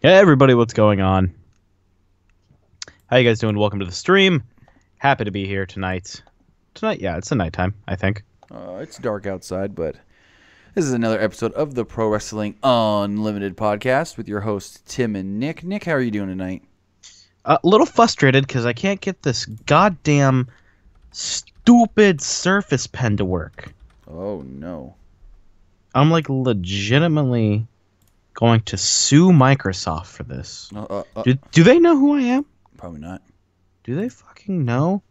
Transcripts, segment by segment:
Hey everybody, what's going on? How you guys doing? Welcome to the stream. Happy to be here tonight. Yeah, it's a nighttime, I think. It's dark outside, but this is another episode of the Pro Wrestling Unlimited podcast with your hosts Tim and Nick. Nick, how are you doing tonight? A little frustrated because I can't get this goddamn stupid Surface Pen to work. Oh, no. I'm like legitimately going to sue Microsoft for this. Do they know who I am? Probably not. Do they fucking know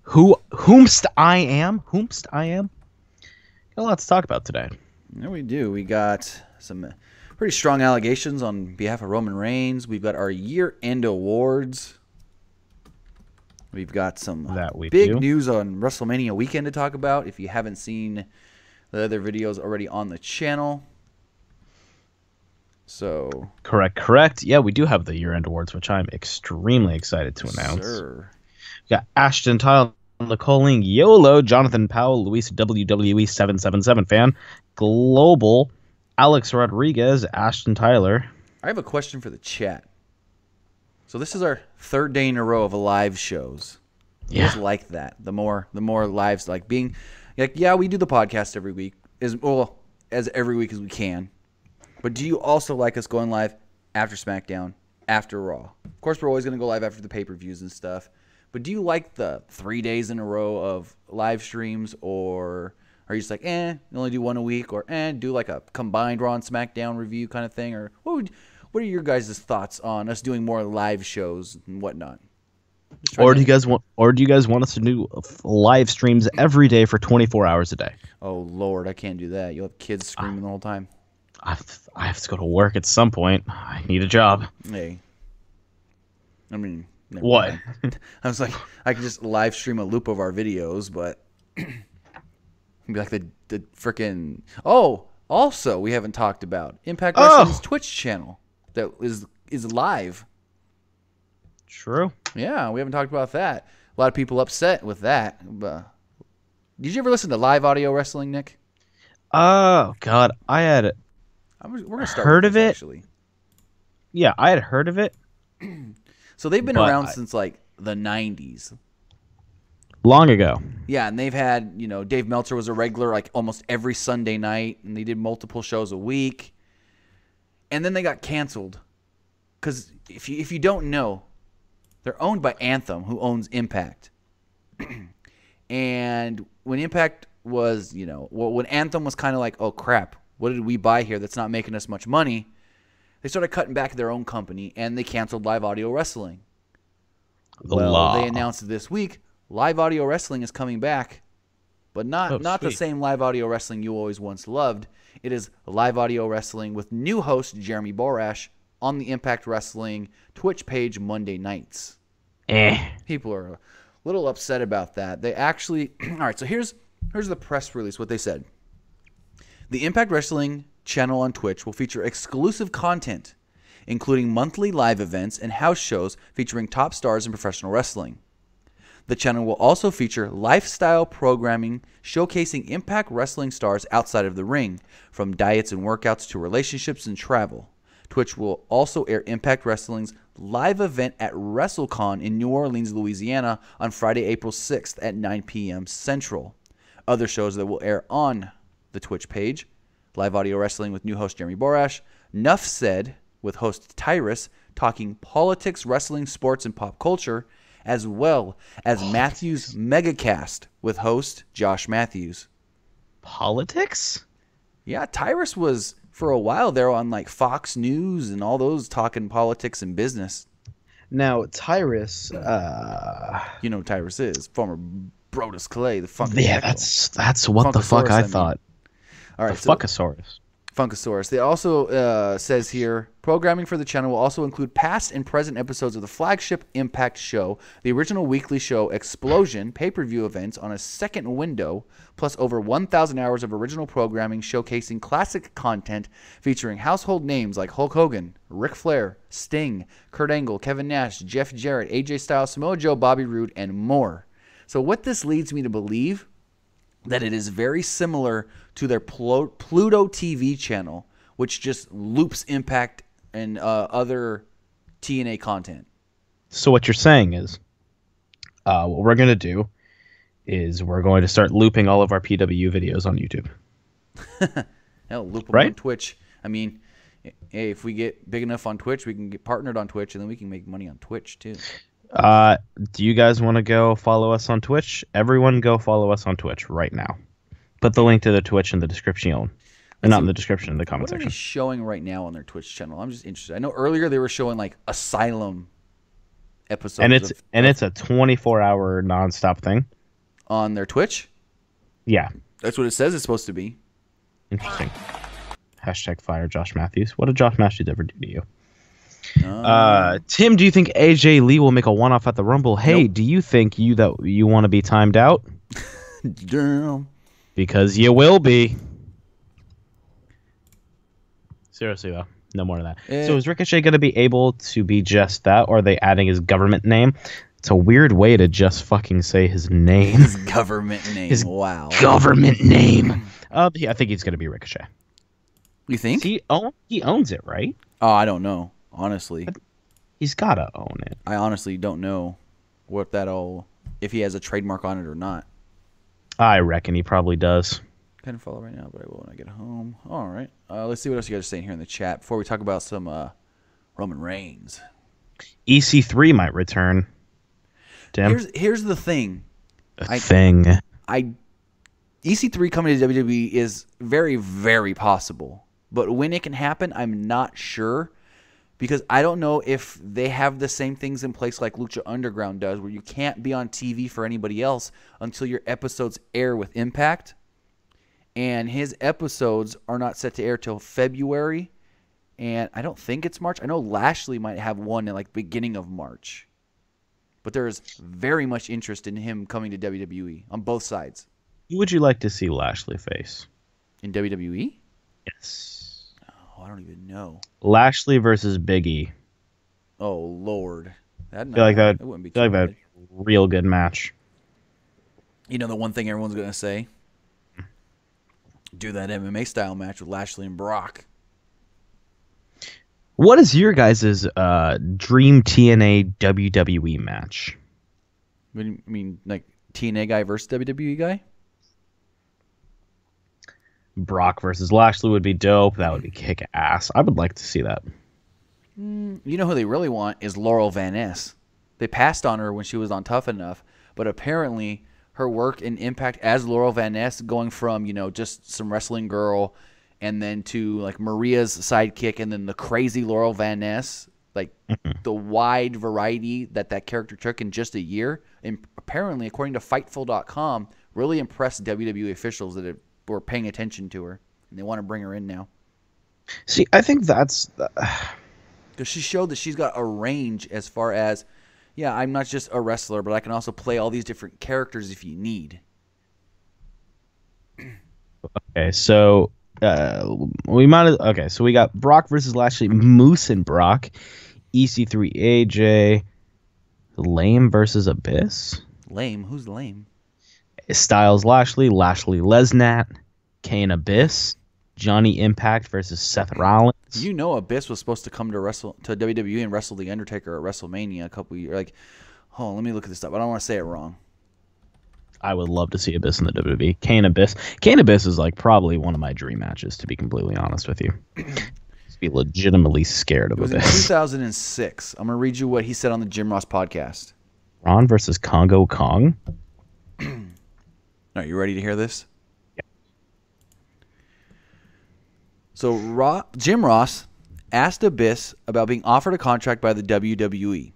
whomst I am? Got a lot to talk about today. Yeah, we do. We got some pretty strong allegations on behalf of Roman Reigns. We've got our year-end awards. We've got some big news on WrestleMania weekend to talk about. If you haven't seen the other videos already on the channel. So Correct. Yeah, we do have the year-end awards, which I'm extremely excited to announce. Sir. We got Ashton Tile, Nicoling YOLO, Jonathan Powell, Luis WWE 777 fan, Global, Alex Rodriguez, Ashton Tyler. I have a question for the chat. So this is our third day in a row of live shows. Yeah. Just like that. The more lives, like being like, yeah, we do the podcast every week as every week as we can. But do you also like us going live after SmackDown, after Raw? Of course, we're always going to go live after the pay-per-views and stuff. But do you like the 3 days in a row of live streams, or are you just like, you only do one a week, or do like a combined Raw and SmackDown review kind of thing? Or what are your guys' thoughts on us doing more live shows and whatnot? Or do you guys want us to do live streams every day for 24 hours a day? Oh Lord, I can't do that. You'll have kids screaming the whole time. I have to go to work at some point. I need a job. Hey. I mean, what? I was like, I could just live stream a loop of our videos, but it'd be like the freaking. Oh, also, we haven't talked about Impact Wrestling's Twitch channel that is live. True. Yeah, we haven't talked about that. A lot of people upset with that. But did you ever listen to live audio wrestling, Nick? Oh God, I had. We're gonna start heard with of this, it. Actually. Yeah, I had heard of it. So they've been around since like the 90s. Long ago. Yeah, and they've had, Dave Meltzer was a regular like almost every Sunday night, and they did multiple shows a week. And then they got canceled. Because if you don't know, they're owned by Anthem, who owns Impact. And when Impact was, when Anthem was kind of like, oh crap, what did we buy here that's not making us much money? They started cutting back their own company, and they canceled live audio wrestling. They announced this week, live audio wrestling is coming back, but not the same live audio wrestling you always once loved. It is live audio wrestling with new host Jeremy Borash on the Impact Wrestling Twitch page Monday nights. People are a little upset about that. They actually, all right, so here's the press release, what they said. The Impact Wrestling channel on Twitch will feature exclusive content, including monthly live events and house shows featuring top stars in professional wrestling. The channel will also feature lifestyle programming showcasing Impact Wrestling stars outside of the ring, from diets and workouts to relationships and travel. Twitch will also air Impact Wrestling's live event at WrestleCon in New Orleans, Louisiana on Friday, April 6th at 9 p.m. Central. Other shows that will air on the Twitch page: live audio wrestling with new host Jeremy Borash, Nuff Said with host Tyrus talking politics, wrestling, sports, and pop culture, as well as Matthews Megacast with host Josh Matthews. Politics? Yeah, Tyrus was for a while there on like Fox News and all those talking politics and business. Now, Tyrus, you know who Tyrus is, former Brodus Clay, the Funkasaurus. Yeah, that's what the fuck I thought. All right, the Funkasaurus. Funkasaurus. They also says here, programming for the channel will also include past and present episodes of the flagship Impact show, the original weekly show Explosion, pay-per-view events on a second window, plus over 1,000 hours of original programming showcasing classic content featuring household names like Hulk Hogan, Ric Flair, Sting, Kurt Angle, Kevin Nash, Jeff Jarrett, AJ Styles, Samoa Joe, Bobby Roode, and more. So what this leads me to believe that it is very similar to their Pluto TV channel, which just loops Impact and other TNA content. So what you're saying is, what we're gonna do is we're going to start looping all of our PW videos on YouTube. Hell, loop them Right? on Twitch. I mean, hey, if we get big enough on Twitch, we can get partnered on Twitch, and then we can make money on Twitch too. Do you guys want to go follow us on Twitch? Everyone go follow us on Twitch right now. Put the link to the Twitch in the description. Not in the description, in the comment What are they section. showing right now on their Twitch channel? I'm just interested. I know earlier they were showing like Asylum episodes. And it's a 24-hour nonstop thing. On their Twitch? Yeah. That's what it says it's supposed to be. Interesting. Hashtag fire Josh Matthews. What did Josh Matthews ever do to you? Tim, do you think AJ Lee will make a one-off at the Rumble? Hey, Nope. do you think you want to be timed out? Damn. Because you will be. Seriously, though. No more of that. So is Ricochet going to be able to be just that, or are they adding his government name? It's a weird way to just fucking say his name. His government name. His wow. Government name. I think he's going to be Ricochet. You think? He owns it, right? Oh, I don't know. Honestly. He's got to own it. I honestly don't know what if he has a trademark on it or not. I reckon he probably does. Kind of follow right now, but I will when I get home. All right. Let's see what else you guys are saying here in the chat before we talk about some Roman Reigns. EC3 might return. Tim? Here's the thing. EC3 coming to WWE is very, very possible. But when it can happen, I'm not sure. Because I don't know if they have the same things in place like Lucha Underground does, where you can't be on TV for anybody else until your episodes air with Impact. And his episodes are not set to air till February. And I don't think it's March. I know Lashley might have one in like beginning of March. But there is very much interest in him coming to WWE on both sides. Who would you like to see Lashley face? In WWE? Yes. Oh, I don't even know. Lashley versus Big E. Oh, Lord. I feel like that wouldn't be feel like that real good match. You know the one thing everyone's going to say? Do that MMA style match with Lashley and Brock. What is your guys' dream TNA WWE match? What do you mean, like TNA guy versus WWE guy? Brock versus Lashley would be dope. That would be kick ass. I would like to see that. You know who they really want is Laurel Van Ness. They passed on her when she was on Tough Enough, but apparently her work and impact as Laurel Van Ness, going from just some wrestling girl, and then to like Maria's sidekick, and then the crazy Laurel Van Ness, like the wide variety that character took in just a year, and apparently, according to Fightful.com, really impressed WWE officials that were paying attention to her, and they want to bring her in now. See, I think that's because she showed that she's got a range as far as, yeah, I'm not just a wrestler, but I can also play all these different characters if you need. okay. So so we got Brock versus Lashley, Moose and Brock, EC3 AJ, Lame versus Abyss. Lame? Who's lame? Styles Lashley, Lashley Lesnat, Kane Abyss, Johnny Impact versus Seth Rollins. You know Abyss was supposed to come to WWE and wrestle The Undertaker at WrestleMania a couple years. Like, hold on, let me look at this up. I don't want to say it wrong. I would love to see Abyss in the WWE. Kane Abyss. Kane Abyss is like probably one of my dream matches, to be completely honest with you. Just be legitimately scared of It was in Abyss. 2006. I'm going to read you what he said on the Jim Ross podcast. Ron versus Congo Kong. Are you ready to hear this? Yeah. So Jim Ross asked Abyss about being offered a contract by the WWE.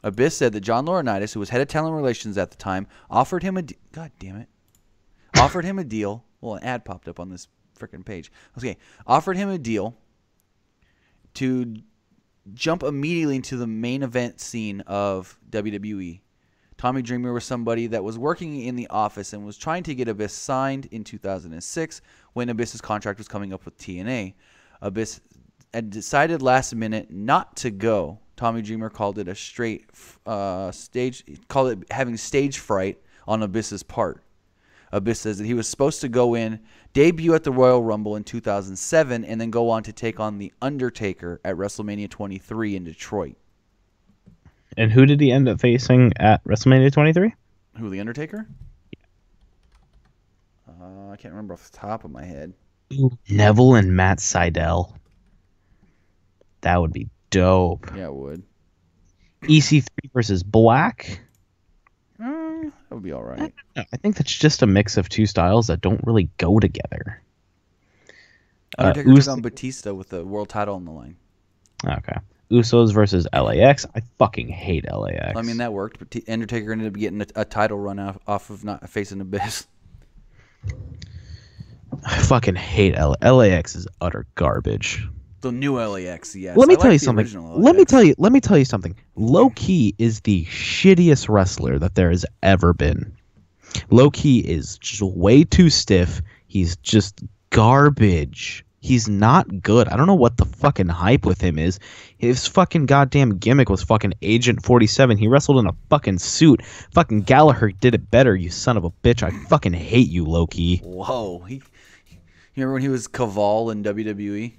Abyss said that John Laurinaitis, who was head of talent relations at the time, offered him a deal. Well, an ad popped up on this freaking page. Okay, offered him a deal to jump immediately into the main event scene of WWE. Tommy Dreamer was somebody that was working in the office and was trying to get Abyss signed in 2006 when Abyss's contract was coming up with TNA. Abyss had decided last minute not to go. Tommy Dreamer called it having stage fright on Abyss's part. Abyss says that he was supposed to go in, debut at the Royal Rumble in 2007, and then go on to take on The Undertaker at WrestleMania 23 in Detroit. And who did he end up facing at WrestleMania 23? Who, The Undertaker? I can't remember off the top of my head. Ooh, Neville and Matt Sydal. That would be dope. Yeah, it would. EC3 versus Black. That would be all right. I think that's just a mix of two styles that don't really go together. Undertaker took on Batista with the world title on the line. Okay. Usos versus LAX. I fucking hate LAX. I mean, that worked, but Undertaker ended up getting a title run off of not facing Abyss. I fucking hate LAX is utter garbage. The new LAX, yes. Let me tell you something. Let me tell you something. Low Key is the shittiest wrestler that there has ever been. Low Key is just way too stiff. He's just garbage. He's not good. I don't know what the fucking hype with him is. His fucking goddamn gimmick was fucking Agent 47. He wrestled in a fucking suit. Fucking Gallagher did it better, you son of a bitch. I fucking hate you, Low Key. Whoa. You remember when he was Caval in WWE?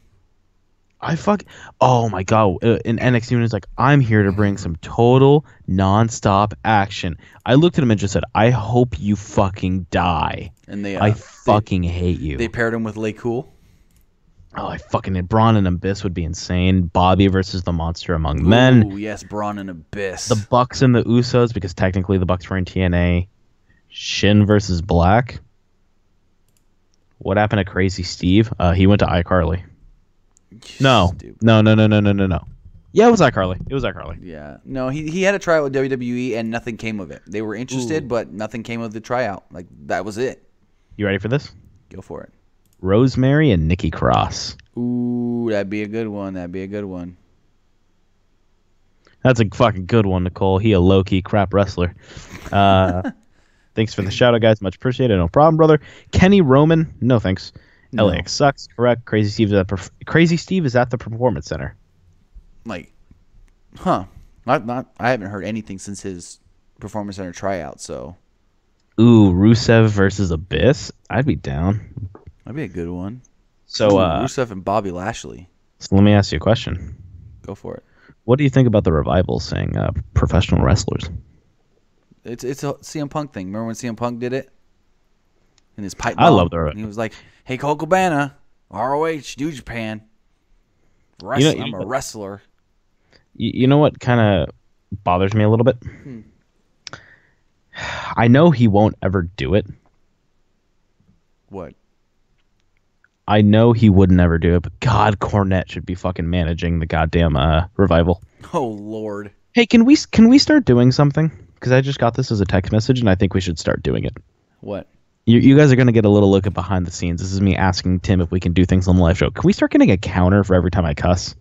Oh my god! In NXT, when he's like, "I'm here to bring some total non-stop action." I looked at him and just said, "I hope you fucking die." And I fucking hate you. They paired him with Lay Cool. Oh, I fucking hate Braun and Abyss would be insane. Bobby versus the Monster Among Men. Ooh, yes, Braun and Abyss. The Bucks and the Usos, because technically the Bucks were in TNA. Shin versus Black. What happened to Crazy Steve? He went to iCarly. No. Yeah, it was iCarly. Yeah. No, he had a tryout with WWE and nothing came of it. They were interested, but nothing came of the tryout. Like, that was it. You ready for this? Go for it. Rosemary and Nikki Cross. Ooh, that'd be a good one. That's a fucking good one, Nicole. He a low-key crap wrestler. Thanks for the shout-out, guys. Much appreciated. No problem, brother. Kenny Roman. No, thanks. No. LAX sucks. Correct. Crazy Steve is at the Performance Center. Like, huh? I haven't heard anything since his Performance Center tryout. So, ooh, Rusev versus Abyss. I'd be down. That'd be a good one. So, Rusev and Bobby Lashley. So let me ask you a question. Go for it. What do you think about the Revival saying professional wrestlers? It's a CM Punk thing. Remember when CM Punk did it? In his pipe bomb? I love the. He was like, "Hey, Colt Cabana, ROH, New Japan. I'm a wrestler." You know what kind of bothers me a little bit? I know he won't ever do it. What? I know he would never do it, but God, Cornette should be fucking managing the goddamn Revival. Oh Lord. Hey, can we start doing something? Because I just got this as a text message, and I think we should start doing it. What? You guys are going to get a little look at behind the scenes. This is me asking Tim if we can do things on the live show. Can we start getting a counter for every time I cuss?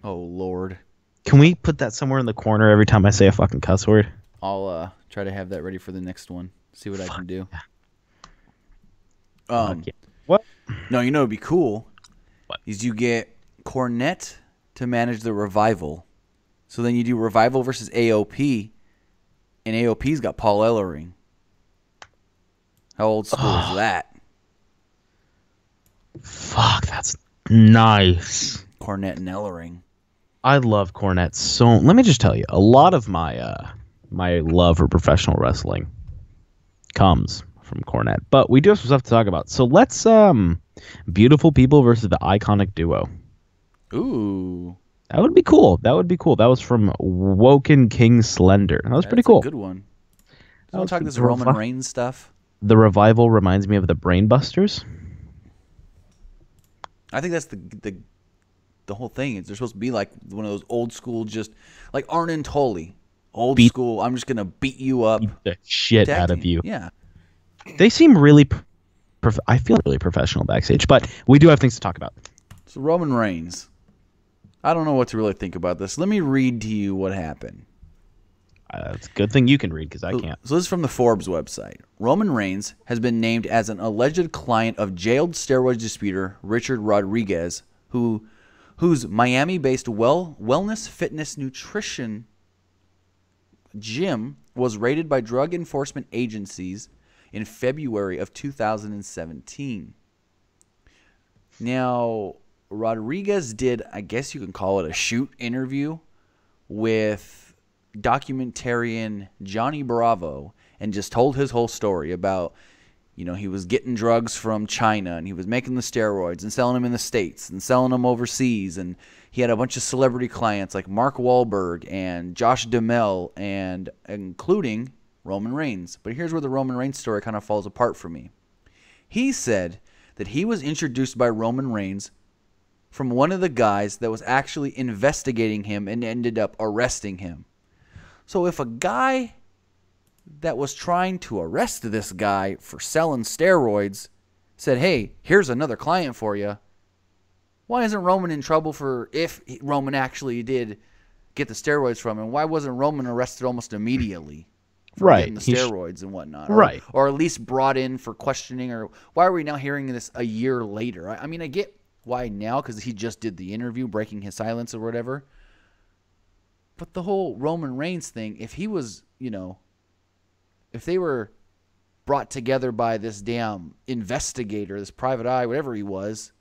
Oh Lord. Can we put that somewhere in the corner every time I say a fucking cuss word? I'll try to have that ready for the next one. See what I can do. Yeah. What? No, you know it'd be cool. What? Is you get Cornette to manage the Revival. So then you do Revival versus AOP, and AOP's got Paul Ellering. How old school is that? Fuck, that's nice. Cornette and Ellering. I love Cornette so. Let me just tell you, a lot of my my love for professional wrestling comes from Cornette, but we do have some stuff to talk about. So let's Beautiful People versus the Iconic Duo. Ooh, that would be cool. That was from Woken King Slender. That was pretty cool. Good one. Don't talk this Roman Reigns stuff. The Revival reminds me of the Brainbusters. I think that's the whole thing. Is they're supposed to be like one of those old school, just like Arn and Tully. Old school, I'm just going to beat you up. Beat the shit out of you. Yeah. They seem really, I feel really professional backstage, but we do have things to talk about. So Roman Reigns. I don't know what to really think about this. Let me read to you what happened. It's a good thing you can read because I can't. So this is from the Forbes website. Roman Reigns has been named as an alleged client of jailed steroids disputer Richard Rodriguez, whose Miami-based wellness, fitness, nutrition gym was raided by drug enforcement agencies in February of 2017. Now, Rodriguez did, I guess you can call it a shoot interview with documentarian Johnny Bravo and just told his whole story about, he was getting drugs from China and he was making the steroids and selling them in the States and selling them overseas. And he had a bunch of celebrity clients like Mark Wahlberg and Josh Duhamel and including Roman Reigns. But here's where the Roman Reigns story kind of falls apart for me. He said that he was introduced by Roman Reigns from one of the guys that was actually investigating him and ended up arresting him. So if a guy that was trying to arrest this guy for selling steroids said, hey, here's another client for you, why isn't Roman in trouble for if Roman actually did get the steroids from him? Why wasn't Roman arrested almost immediately for getting the steroids and whatnot? Or at least brought in for questioning? Or why are we now hearing this a year later? I mean, I get why now, because he just did the interview, breaking his silence or whatever. But the whole Roman Reigns thing, if he was, if they were brought together by this damn investigator, this private eye, whatever he was,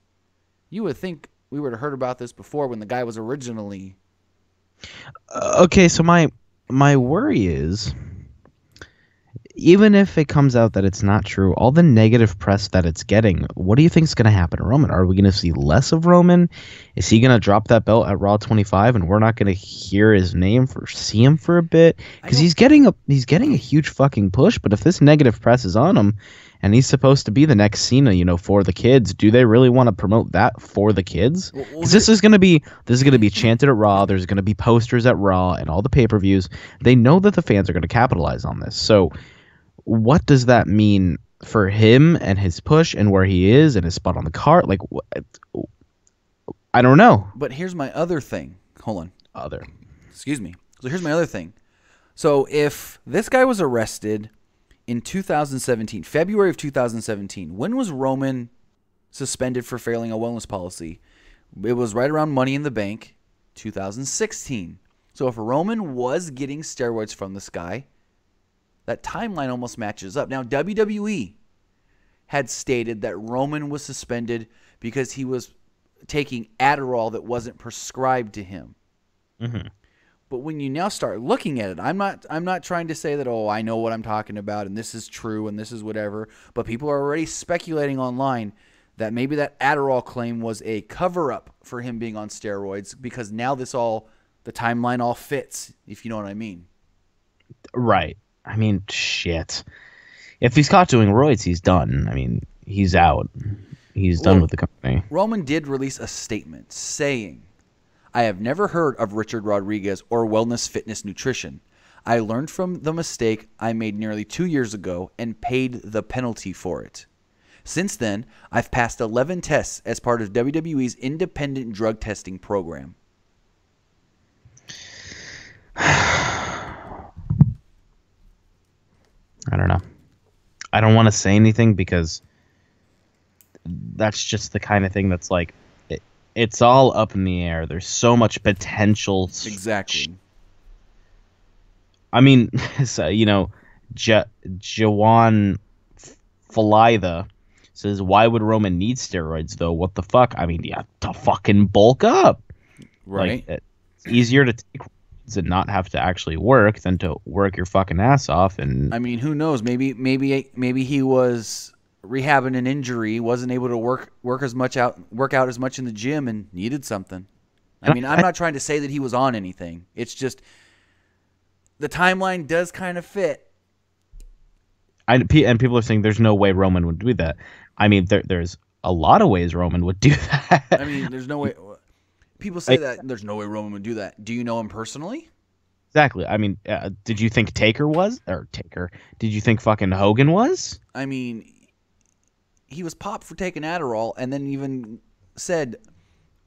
you would think we would have heard about this before when the guy was originally. Okay, so my worry is, even if it comes out that it's not true, all the negative press that it's getting, what do you think is going to happen to Roman? Are we going to see less of Roman? Is he going to drop that belt at Raw 25 and we're not going to hear his name see him for a bit? Because he's getting a huge fucking push. But if this negative press is on him and he's supposed to be the next Cena, for the kids, do they really want to promote that for the kids? Because this is going to be chanted at Raw. There's going to be posters at Raw and all the pay-per-views. They know that the fans are going to capitalize on this. So what does that mean for him and his push and where he is and his spot on the card? Like, I don't know. But here's my other thing. Hold on. Excuse me. So here's my other thing. So if this guy was arrested in 2017, February of 2017, when was Roman suspended for failing a wellness policy? It was right around Money in the Bank, 2016. So if Roman was getting steroids from this guy, that timeline almost matches up. Now, WWE had stated that Roman was suspended because he was taking Adderall that wasn't prescribed to him. Mm-hmm. But when you now start looking at it, I'm not trying to say that, I know what I'm talking about and this is true and this is whatever, but people are already speculating online that maybe that Adderall claim was a cover-up for him being on steroids because now the timeline all fits, if you know what I mean. Right. I mean, shit. If he's caught doing roids, he's done. I mean, he's out. He's done with the company. Roman did release a statement saying, I have never heard of Richard Rodriguez or Wellness Fitness Nutrition. I learned from the mistake I made nearly 2 years ago and paid the penalty for it. Since then, I've passed 11 tests as part of WWE's independent drug testing program. I don't know. I don't want to say anything because that's just the kind of thing that's like, it's all up in the air. There's so much potential. Exactly. I mean, so, Jawan Falida says, why would Roman need steroids, though? What the fuck? I mean, you have to fucking bulk up. Right. Like, it's easier to take to not have to actually work than to work your fucking ass off. And I mean, who knows? Maybe he was rehabbing an injury, wasn't able to work out as much in the gym, and needed something. I mean, I'm not trying to say that he was on anything. It's just the timeline does kind of fit. And people are saying there's no way Roman would do that. I mean, there's a lot of ways Roman would do that. I mean, there's no way. People say that there's no way Roman would do that. Do you know him personally? Exactly. I mean, did you think Taker was? Or Taker? Did you think fucking Hogan was? I mean, he was popped for taking Adderall and then even said,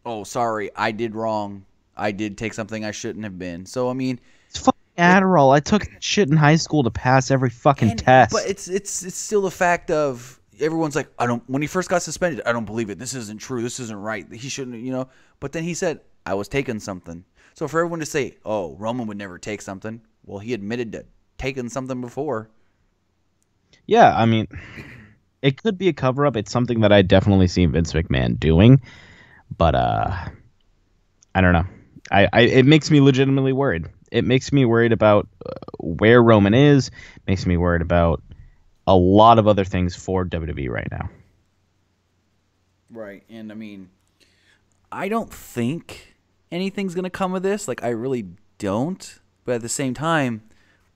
oh, sorry, I did wrong. I did take something I shouldn't have been. So, I mean, it's fucking Adderall. I took shit in high school to pass every fucking test. But it's still the fact of everyone's like, when he first got suspended, I don't believe it. This isn't true. This isn't right. He shouldn't, But then he said, I was taking something. So for everyone to say, oh, Roman would never take something, well, he admitted to taking something before. Yeah, I mean, it could be a cover up. It's something that I definitely see Vince McMahon doing, but I don't know. I it makes me legitimately worried. It makes me worried about where Roman is. Makes me worried about a lot of other things for WWE right now. Right. And I mean, I don't think anything's going to come of this. Like, I really don't. But at the same time,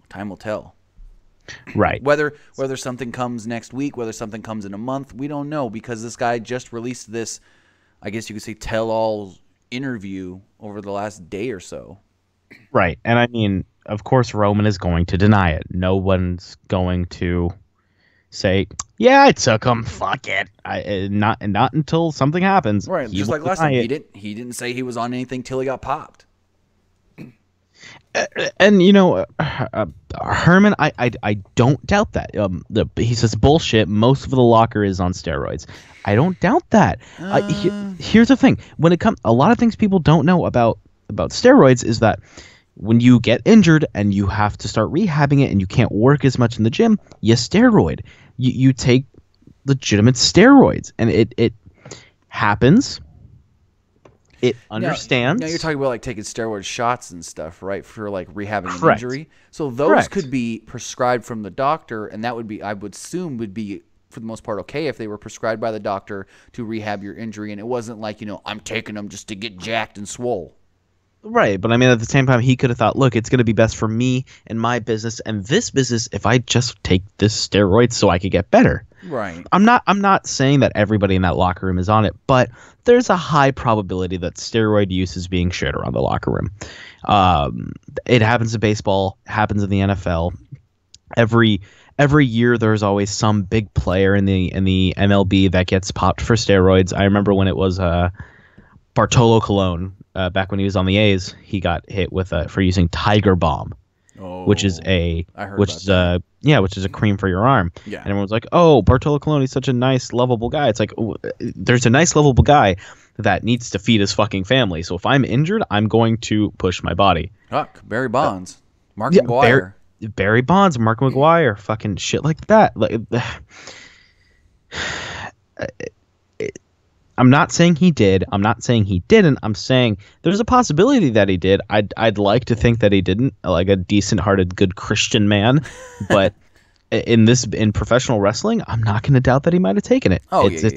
time will tell. Right. Whether something comes next week, whether something comes in a month, we don't know because this guy just released this, I guess you could say, tell-all interview over the last day or so. Right. And I mean, of course, Roman is going to deny it. No one's going to say, "Yeah, I took him. Fuck it." Not until something happens. Right. He Just will like last time, deny it. he didn't say he was on anything till he got popped. And Herman, I don't doubt that. He says bullshit. Most of the locker is on steroids. I don't doubt that. Here's the thing: when it comes, a lot of things people don't know about steroids is that when you get injured and you have to start rehabbing it and you can't work as much in the gym, you steroid. You take legitimate steroids, and it happens. It understands. Now you're talking about like taking steroid shots and stuff, right? For like rehabbing an Correct. injury. So those Correct. could be prescribed from the doctor, and that would be, I would assume, would be for the most part okay if they were prescribed by the doctor to rehab your injury, and it wasn't like, I'm taking them just to get jacked and swole. Right, but I mean, at the same time, he could have thought, look, it's going to be best for me and my business and this business if I just take this steroid so I could get better. Right. I'm not saying that everybody in that locker room is on it, but there's a high probability that steroid use is being shared around the locker room. It happens in baseball, happens in the NFL. Every year, there's always some big player in the MLB that gets popped for steroids. I remember when it was Bartolo Colon. Back when he was on the A's, he got hit with for using Tiger Balm, which is a cream for your arm. Yeah. And everyone's like, "Oh, Bartolo Colon, he's such a nice, lovable guy." It's like, there's a nice, lovable guy that needs to feed his fucking family. So if I'm injured, I'm going to push my body. Fuck, Barry Bonds, Mark McGwire. Barry Bonds, Mark McGwire, fucking shit like that. Like, I'm not saying he did. I'm not saying he didn't. I'm saying there's a possibility that he did. I'd like to think that he didn't, like a decent-hearted, good Christian man. But in professional wrestling, I'm not going to doubt that he might have taken it. Oh, yeah.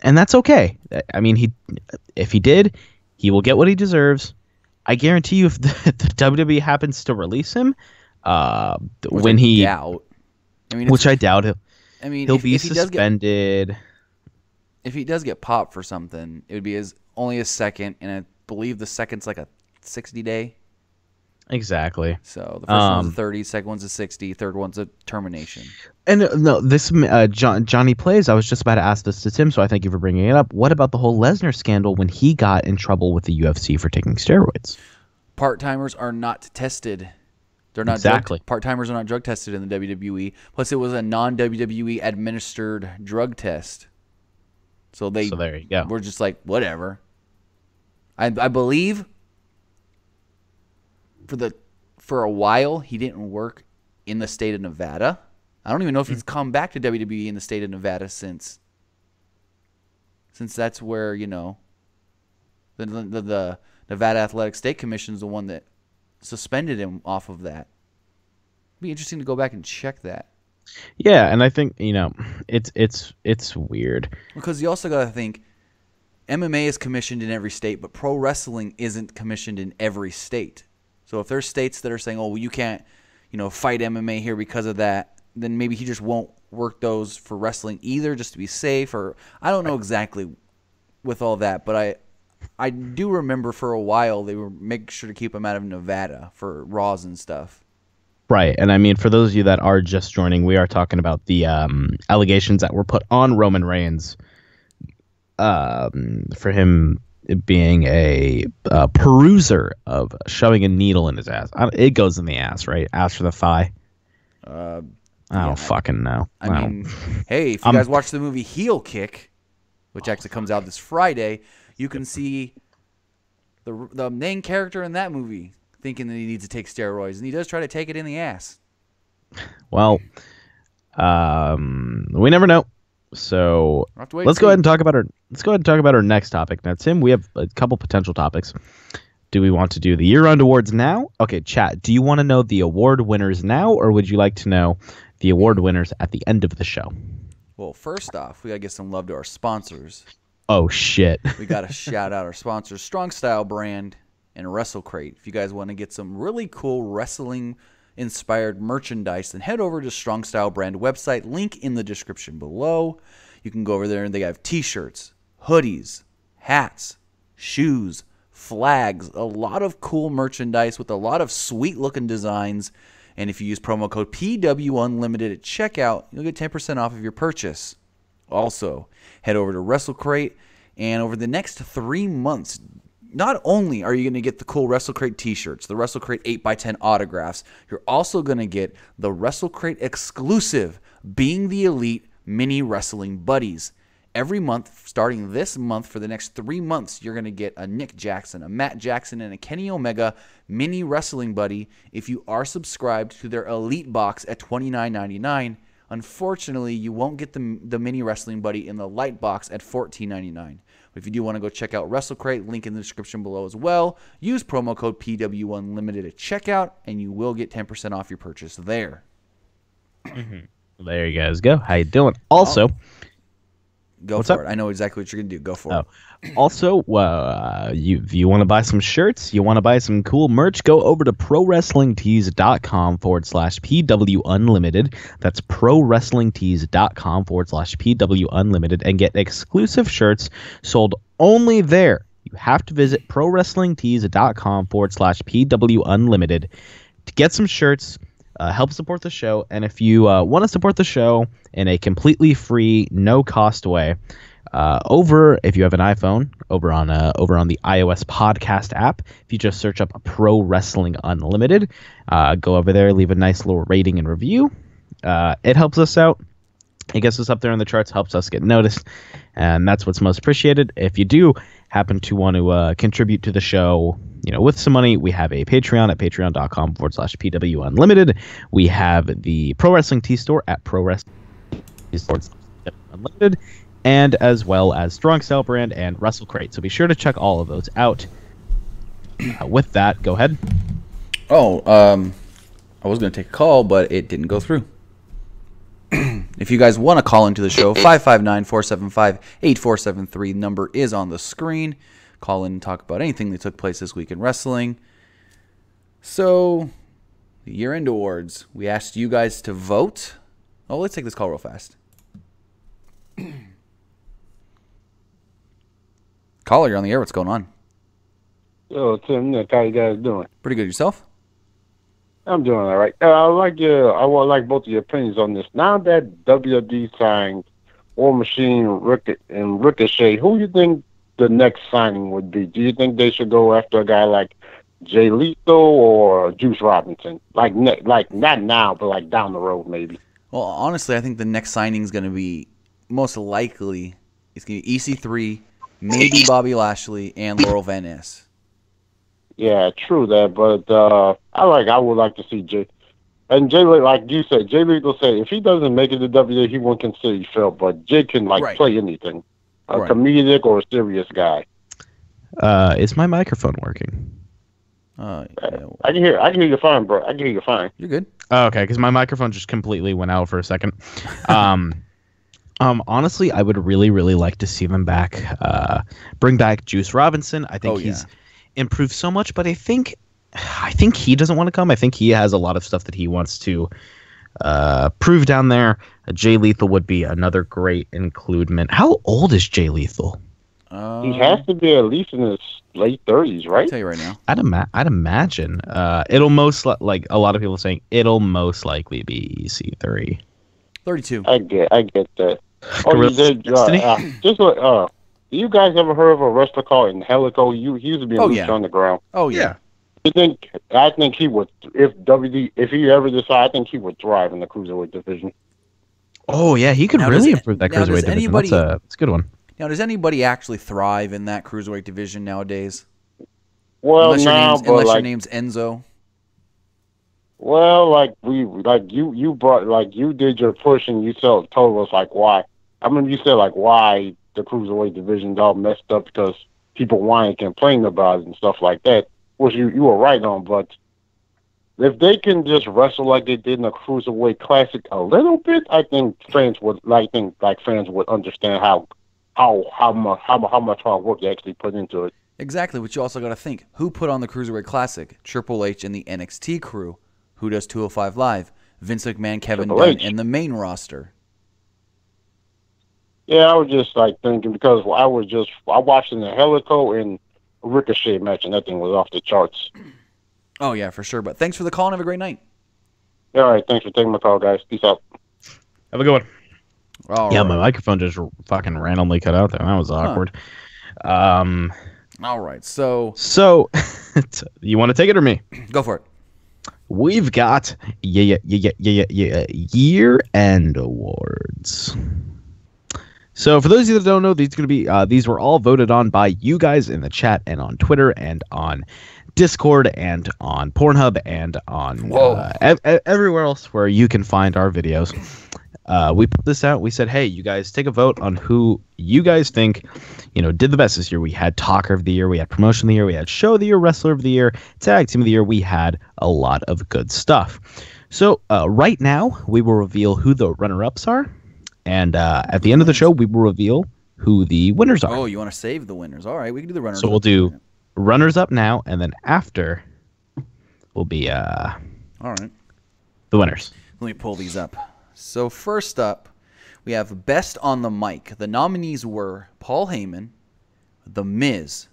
And that's okay. I mean, if he did, he will get what he deserves. I guarantee you, if the WWE happens to release him, I doubt. I mean, which I doubt. He'll be suspended. If he does get popped for something, it would be only a second, and I believe the second's like a 60-day. Exactly. So the first one's a 30, second one's a 60, third one's a termination. And no, this Johnny Plays, I was just about to ask this to Tim, so I thank you for bringing it up. What about the whole Lesnar scandal when he got in trouble with the UFC for taking steroids? Part-timers are not tested. They're not exactly. Part-timers are not drug tested in the WWE. Plus, it was a non-WWE administered drug test. So there you go. We're just like, whatever. I believe for a while he didn't work in the state of Nevada. I don't even know if he's come back to WWE in the state of Nevada since that's where, the Nevada Athletic State Commission is the one that suspended him off of that. It'd be interesting to go back and check that. Yeah, and I think, it's weird. Because you also got to think, MMA is commissioned in every state, but pro wrestling isn't commissioned in every state. So if there's states that are saying, oh, well, you can't, fight MMA here because of that, then maybe he just won't work those for wrestling either, just to be safe. Or I don't know exactly with all that, but I do remember for a while they were making sure to keep him out of Nevada for Raws and stuff. Right, and I mean, for those of you that are just joining, we are talking about the allegations that were put on Roman Reigns for him being a peruser of shoving a needle in his ass. It goes in the ass, right? Ass for the thigh. I don't fucking know. I mean, hey, if you guys watch the movie Heel Kick, which actually comes out this Friday, you can see the main character in that movie thinking that he needs to take steroids, and he does try to take it in the ass. Well, We never know. So We'll have to wait let's and go see. ahead and talk about our next topic. Now, Tim, we have a couple potential topics. Do we want to do the year-round awards now? Okay, chat. Do you want to know the award winners now, or would you like to know the award winners at the end of the show? Well, first off, we got to give some love to our sponsors. Oh, shit. We got to shout out our sponsors, Strong Style Brand and WrestleCrate. If you guys want to get some really cool wrestling-inspired merchandise, then head over to Strong Style Brand website. Link in the description below. You can go over there, and they have T-shirts, hoodies, hats, shoes, flags, a lot of cool merchandise with a lot of sweet-looking designs. And if you use promo code PWUnlimited at checkout, you'll get 10% off of your purchase. Also, head over to WrestleCrate, and over the next 3 months, not only are you going to get the cool WrestleCrate t-shirts, the WrestleCrate 8x10 autographs, you're also going to get the WrestleCrate exclusive Being the Elite mini wrestling buddies. Every month, starting this month, for the next 3 months, you're going to get a Nick Jackson, a Matt Jackson, and a Kenny Omega mini wrestling buddy if you are subscribed to their Elite box at $29.99. Unfortunately, you won't get the mini wrestling buddy in the light box at $14.99. But if you do want to go check out WrestleCrate, link in the description below as well. Use promo code PWUnlimited at checkout, and you will get 10% off your purchase there. There you guys go. How you doing? Also, Go What's for up? it. I know exactly what you're going to do. Go for it. Also, if you want to buy some shirts, you want to buy some cool merch, go over to prowrestlingtees.com/PWUnlimited. That's prowrestlingtees.com/PWUnlimited and get exclusive shirts sold only there. You have to visit prowrestlingtees.com/PWUnlimited to get some shirts. Help support the show, and if you want to support the show in a completely free, no-cost way, if you have an iPhone, over on the iOS podcast app, if you just search up Pro Wrestling Unlimited, go over there, leave a nice little rating and review. It helps us out. It gets us up there in the charts, helps us get noticed, and that's what's most appreciated. If you do happen to want to contribute to the show, with some money, we have a Patreon at patreon.com/PWUnlimited. We have the Pro Wrestling Tee Store at ProWrestlingTees.com/Unlimited, and as well as Strong Style Brand and WrestleCrate. So be sure to check all of those out. With that, go ahead. I was going to take a call, but it didn't go through. If you guys want to call into the show, 559-475-8473. Number is on the screen. Call in and talk about anything that took place this week in wrestling. So, the year-end awards. We asked you guys to vote. Oh, let's take this call real fast. Caller, you're on the air. What's going on? Yo, Tim, Nick, how you guys doing? Pretty good. Yourself? I'm doing all right. I would like both of your opinions on this. Now that WWE signed War Machine, Ricochet, who do you think the next signing would be? Do you think they should go after a guy like Jay Lethal or Juice Robinson? Like not now, but like down the road maybe. Well, honestly, I think the next signing is going to be most likely it's going to be EC3, maybe Bobby Lashley, and Laurel Van Ness. Yeah, true that, but I would like to see Jay. And Jay, like you said, Jay Lethal said if he doesn't make it to WWE, he won't consider he failed. But Jay can play anything, a comedic or a serious guy. Is my microphone working? I can hear you fine, bro. I can hear you fine. You're good. Oh, okay, because my microphone just completely went out for a second. Honestly, I would really, really like to see them back. Bring back Juice Robinson. I think he's improved so much, but I think he doesn't want to come. I think he has a lot of stuff that he wants to prove down there. Jay Lethal would be another great includement. How old is Jay Lethal? He has to be at least in his late 30s, right? I'll tell you right now. I'd imagine. It'll most like a lot of people saying it'll most likely be EC3. 32. I get that. Do you guys ever heard of a wrestler called Angelico? He used to be in on the ground. Oh yeah. I think he would, if he ever decide, I think he would thrive in the cruiserweight division. Oh yeah, he could really improve that cruiserweight division. That's a good one. Now, does anybody actually thrive in that cruiserweight division nowadays? Well, unless your name's Enzo. Well, you brought you did your push and you told us like why. I mean, you said like why the cruiserweight division's all messed up because people whine and complain about it and stuff like that, which you were right on. But if they can just wrestle like they did in the cruiserweight classic a little bit, I think fans would fans would understand how much hard work they actually put into it. Exactly, but you also got to think, who put on the Cruiserweight Classic? Triple H and the NXT crew. Who does 205 Live? Vince McMahon, Kevin Triple Dunn, H. and the main roster. Yeah, I was just like thinking because I watched in the Helico and Ricochet match and that thing was off the charts. Oh, yeah, for sure. But thanks for the call and have a great night. Yeah, all right, thanks for taking my call, guys. Peace out. Have a good one. All Yeah, right. my microphone just fucking randomly cut out there. That was awkward. All right, so So, you want to take it or me? go for it. We've got year-end awards. So, for those of you that don't know, these were all voted on by you guys in the chat and on Twitter and on Discord and on Pornhub and on everywhere else where you can find our videos. We put this out. We said, hey, you guys take a vote on who you guys think, did the best this year. We had Talker of the Year, we had Promotion of the Year, we had Show of the Year, Wrestler of the Year, Tag Team of the Year. We had a lot of good stuff. So right now, we will reveal who the runner-ups are. And at the end of the show, we will reveal who the winners are. Oh, you want to save the winners. All right, we can do the runners. So we'll do runners-up now, and then after will be all right, the winners. let me pull these up. So first up, we have Best on the Mic. The nominees were Paul Heyman, The Miz,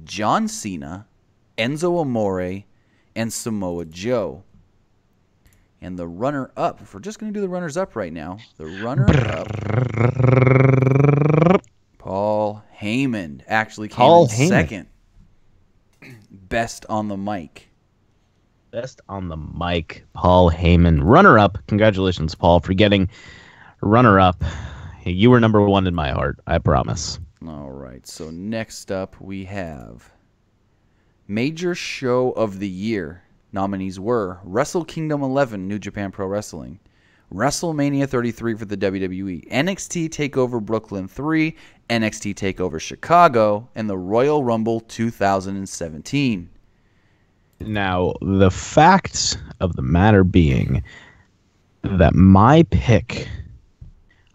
John Cena, Enzo Amore, and Samoa Joe. And the runner-up, if we're just going to do the runners-up right now, the runner-up, Paul Heyman actually came in second. Best on the Mic. Best on the Mic, Paul Heyman. Runner-up. Congratulations, Paul, for getting runner-up. You were number one in my heart, I promise. All right, so next up we have Major Show of the Year. Nominees were Wrestle Kingdom 11, New Japan Pro Wrestling, WrestleMania 33 for the WWE, NXT TakeOver Brooklyn 3, NXT TakeOver Chicago, and the Royal Rumble 2017. Now, the facts of the matter being that my pick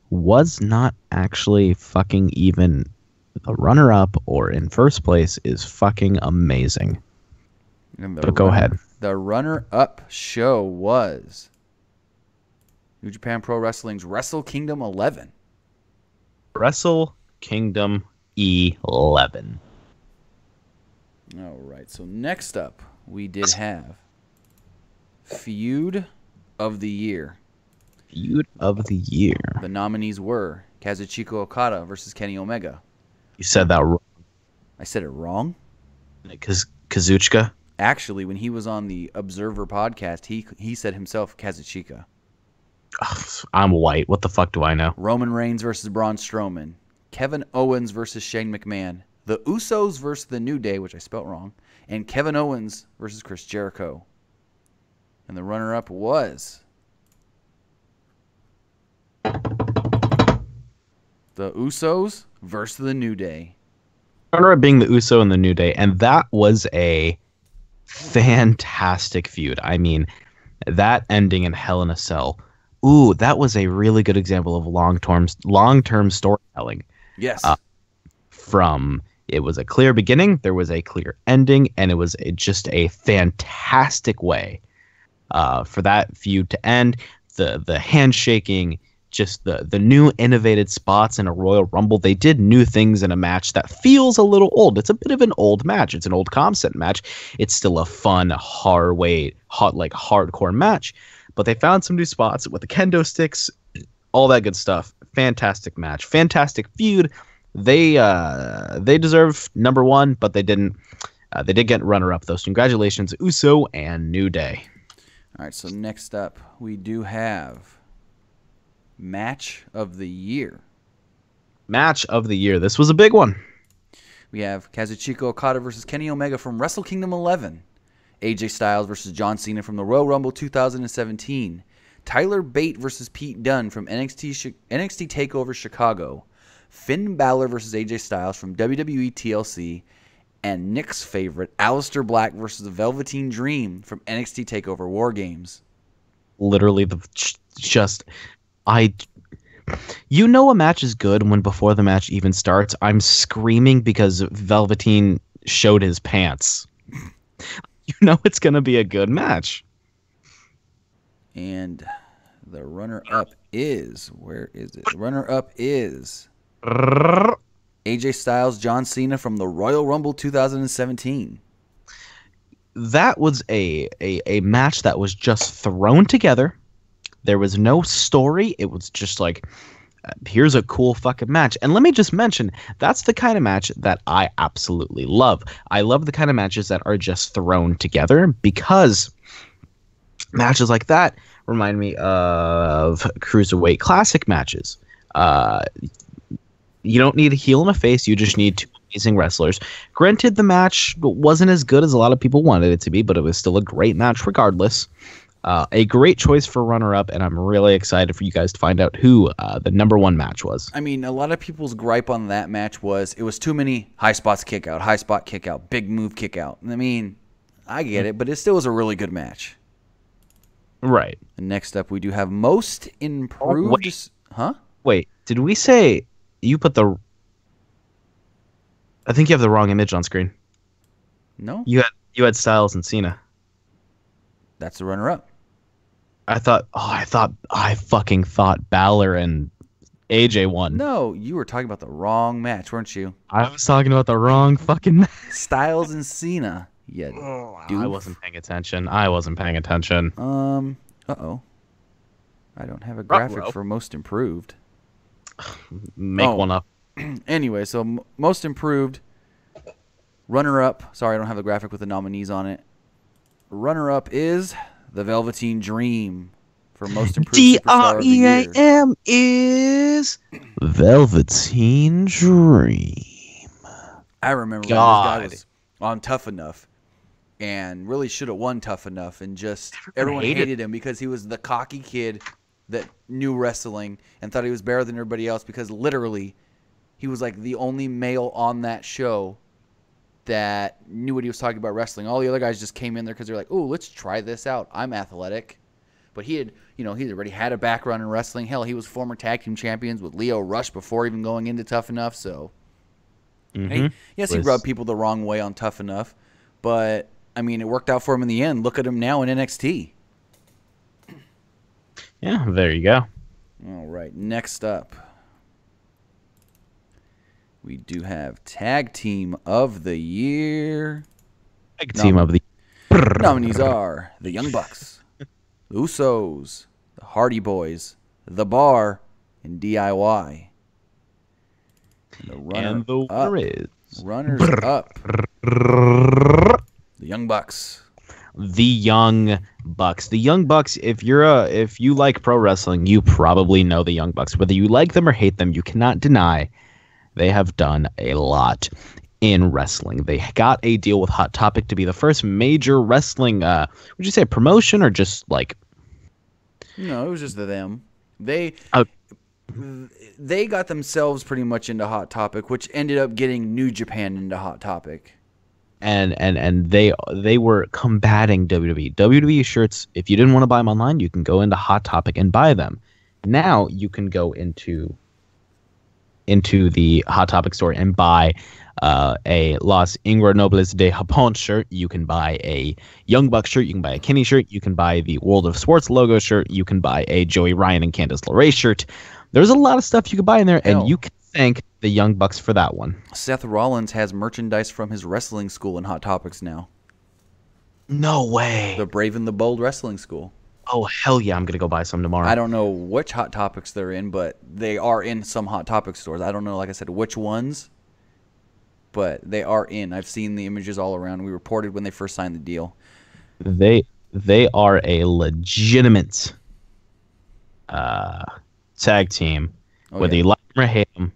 was not actually fucking even the runner-up or in first place is fucking amazing. But go ahead. The runner-up show was New Japan Pro Wrestling's Wrestle Kingdom 11. Wrestle Kingdom 11. All right, so next up, we did have Feud of the Year. Feud of the Year. The nominees were Kazuchika Okada versus Kenny Omega. You said that wrong. I said it wrong? Kazuchika? Actually, when he was on the Observer podcast, he said himself Kazuchika. Ugh, I'm white. What the fuck do I know? Roman Reigns versus Braun Strowman. Kevin Owens versus Shane McMahon. The Usos versus The New Day, which I spelt wrong. And Kevin Owens versus Chris Jericho. And the runner-up was The Usos versus The New Day. Runner-up being the Uso and the New Day, and that was a fantastic feud. I mean, that ending in Hell in a Cell. Ooh, that was a really good example of long-term storytelling. Yes. It was a clear beginning, there was a clear ending, and it was just a fantastic way for that feud to end. The handshaking, just the new innovative spots in a Royal Rumble. They did new things in a match that feels a little old. It's a bit of an old match. It's an old concept match. It's still a fun, hardcore match. But they found some new spots with the kendo sticks, all that good stuff. Fantastic match. Fantastic feud. They deserve number one, but they didn't. They did get runner-up, though. So congratulations, Uso and New Day. All right, so next up, we do have Match of the Year. Match of the Year. This was a big one. We have Kazuchika Okada versus Kenny Omega from Wrestle Kingdom 11. AJ Styles versus John Cena from the Royal Rumble 2017. Tyler Bate versus Pete Dunne from NXT TakeOver Chicago. Finn Balor versus AJ Styles from WWE TLC. And Nick's favorite, Aleister Black versus the Velveteen Dream from NXT TakeOver War Games. Literally, you know a match is good when before the match even starts, I'm screaming because Velveteen showed his pants. You know it's going to be a good match. And the runner-up is, where is it? The runner-up is AJ Styles, John Cena from the Royal Rumble 2017. That was a match that was just thrown together. There was no story. It was just like, here's a cool fucking match. And let me just mention, that's the kind of match that I absolutely love. I love the kind of matches that are just thrown together because matches like that remind me of Cruiserweight Classic matches. You don't need a heel and a face. You just need two amazing wrestlers. Granted, the match wasn't as good as a lot of people wanted it to be, but it was still a great match regardless. A great choice for runner-up, and I'm really excited for you guys to find out who the number one match was. I mean, a lot of people's gripe on that match was it was too many high spots kick out, high spot kick out, big move kick out. I mean, I get it, but it still was a really good match. Right. And next up, we do have most improved. Wait, did we say you put the... I think you have the wrong image on screen. No? You had Styles and Cena. That's the runner-up. I fucking thought Balor and AJ won. No, you were talking about the wrong match, weren't you? I was talking about the wrong fucking match. Styles and Cena. Yeah. I wasn't paying attention. Uh-oh. I don't have a graphic for most improved. Make one up. Anyway, so most improved, runner-up. Sorry, I don't have the graphic with the nominees on it. Runner-up is the Velveteen Dream for most improved superstar of the year. DREAM is Velveteen Dream. I remember when this guy was on Tough Enough and really should have won Tough Enough, and just everyone hated him because he was the cocky kid that knew wrestling and thought he was better than everybody else because literally he was like the only male on that show that knew what he was talking about wrestling. All the other guys just came in there because they're like, "Oh, let's try this out. I'm athletic." But he had, he'd already had a background in wrestling. Hell, he was former tag team champions with Leo Rush before even going into Tough Enough. So, he rubbed people the wrong way on Tough Enough. But, I mean, it worked out for him in the end. Look at him now in NXT. Yeah, there you go. All right, next up, we do have Tag Team of the Year. Tag Team of the Year. Nominees are the Young Bucks, the Usos, the Hardy Boys, The Bar, and DIY. And the runners up. The Young Bucks. The Young Bucks. The Young Bucks, if you like pro wrestling, you probably know the Young Bucks. Whether you like them or hate them, you cannot deny they have done a lot in wrestling. They got a deal with Hot Topic to be the first major wrestling, would you say promotion or just like... No, it was just them. They got themselves pretty much into Hot Topic, which ended up getting New Japan into Hot Topic. And they were combating WWE. WWE shirts, if you didn't want to buy them online, you can go into Hot Topic and buy them. Now you can go into the Hot Topic store and buy a Los Ingobernables de Japón shirt. You can buy a Young Bucks shirt. You can buy a Kenny shirt. You can buy the World of Sports logo shirt. You can buy a Joey Ryan and Candice LeRae shirt. There's a lot of stuff you can buy in there, and you can thank the Young Bucks for that one. Seth Rollins has merchandise from his wrestling school in Hot Topics now. No way. The Brave and the Bold Wrestling School. Oh, hell yeah, I'm going to go buy some tomorrow. I don't know which Hot Topics they're in, but they are in some Hot Topic stores. I don't know, like I said, which ones, but they are in. I've seen the images all around. We reported when they first signed the deal. They are a legitimate tag team. Whether you like them or hate them,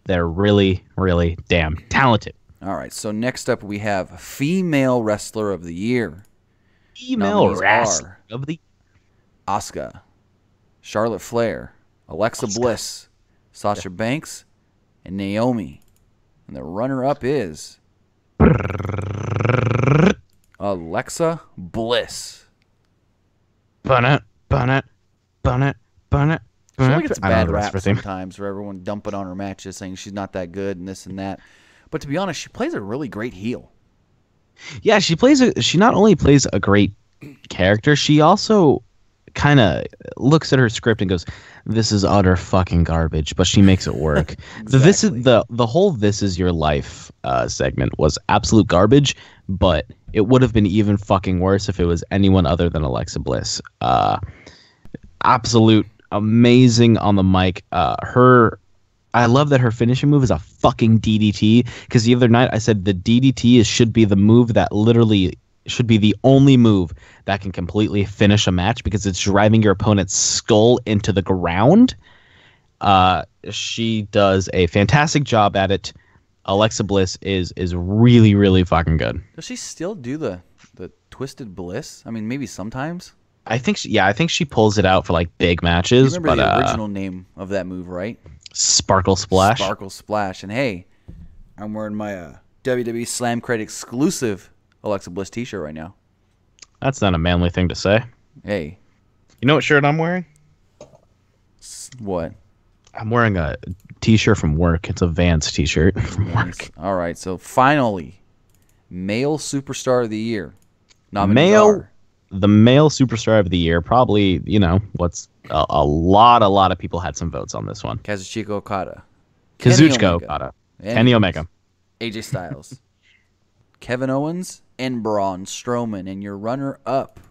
they're really, really damn talented. All right, so next up we have Female Wrestler of the Year. Female Nominees wrestler are of the Asuka, Charlotte Flair, Alexa Bliss, Sasha Banks, and Naomi. And the runner-up is Alexa Bliss. Bunnet. She only gets a bad rap sometimes for everyone dumping on her matches, saying she's not that good and this and that. But to be honest, she plays a really great heel. Yeah, she not only plays a great character, she also kind of looks at her script and goes, "This is utter fucking garbage," but she makes it work. Exactly. The whole "This Is Your Life" segment was absolute garbage, but it would have been even fucking worse if it was anyone other than Alexa Bliss. Absolute amazing on the mic. I love that her finishing move is a fucking DDT, because the other night I said the DDT should be the move that literally should be the only move that can completely finish a match, because it's driving your opponent's skull into the ground. She does a fantastic job at it. Alexa Bliss is really, really fucking good. Does she still do the Twisted Bliss? I mean, maybe sometimes. I think she pulls it out for like big matches. You remember the original name of that move, right? Sparkle Splash. Sparkle Splash. And hey, I'm wearing my WWE Slam Crate exclusive Alexa Bliss t-shirt right now. That's not a manly thing to say. Hey. You know what shirt I'm wearing? What? I'm wearing a t-shirt from work. It's a Vans t-shirt from work. All right, so finally, Male Superstar of the Year. Nominees The male superstar of the year, probably, what's a lot of people had some votes on this one. Kazuchika Okada. Kazuchika Okada. Kenny Omega. AJ Styles. Kevin Owens and Braun Strowman. And your runner-up.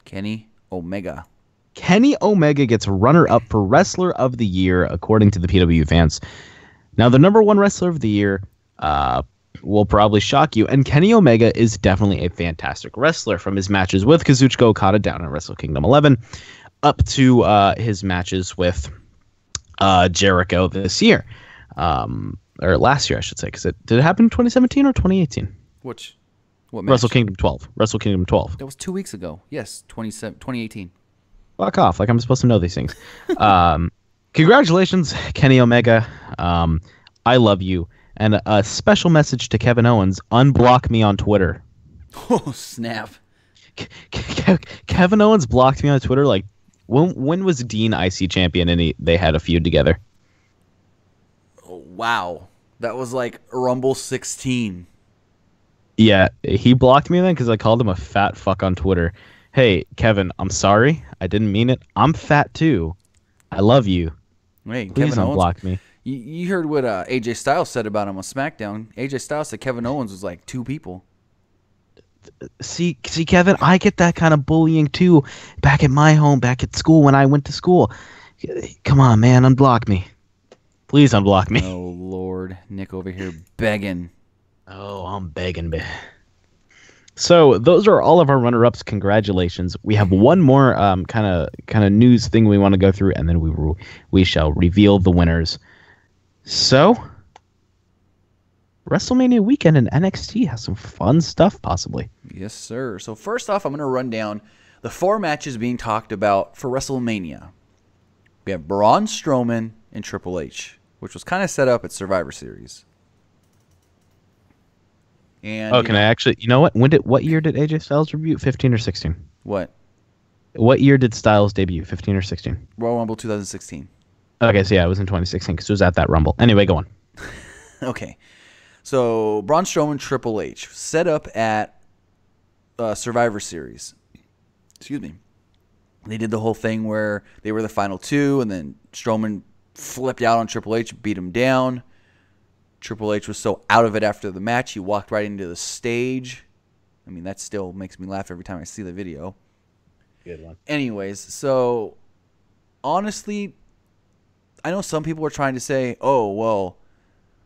Kenny Omega. Kenny Omega gets runner-up for Wrestler of the Year, according to the PW fans. Now, the number one Wrestler of the Year will probably shock you, and Kenny Omega is definitely a fantastic wrestler, from his matches with Kazuchika Okada down at Wrestle Kingdom 11 up to his matches with Jericho this year, or last year I should say, because did it happen in 2017 or 2018? What match? Wrestle Kingdom 12. Wrestle Kingdom 12. That was 2 weeks ago. Yes, 2018. Fuck off, like I'm supposed to know these things. Congratulations, Kenny Omega. I love you. And a special message to Kevin Owens: unblock me on Twitter. Oh, snap. Kevin Owens blocked me on Twitter. Like, when was Dean IC champion and they had a feud together? Oh, wow. That was like Rumble 16. Yeah, he blocked me then because I called him a fat fuck on Twitter. Hey, Kevin, I'm sorry. I didn't mean it. I'm fat too. I love you. Hey, Please Kevin Owens, unblock me. You heard what AJ Styles said about him on SmackDown. AJ Styles said Kevin Owens was like 2 people. See, Kevin, I get that kind of bullying too. Back at my home, back at school, when I went to school. Come on, man, unblock me. Please unblock me. Oh, Lord. Nick over here begging. Oh, I'm begging, man. So those are all of our runner-ups. Congratulations. We have one more kind of news thing we want to go through, and then we shall reveal the winners. So, WrestleMania weekend in NXT has some fun stuff, possibly. Yes, sir. So first off, I'm going to run down the 4 matches being talked about for WrestleMania. We have Braun Strowman and Triple H, which was kind of set up at Survivor Series. And can I actually? You know what? What year did AJ Styles debut? 15 or 16? What? What year did Styles debut? 15 or 16? Royal Rumble 2016. Okay, so yeah, it was in 2016 because it was at that Rumble. Anyway, go on. Okay. So, Braun Strowman, Triple H, set up at Survivor Series. Excuse me. They did the whole thing where they were the final 2, and then Strowman flipped out on Triple H, beat him down. Triple H was so out of it after the match, he walked right into the stage. I mean, that still makes me laugh every time I see the video. Good one. Anyways, so, honestly, I know some people are trying to say, oh, well,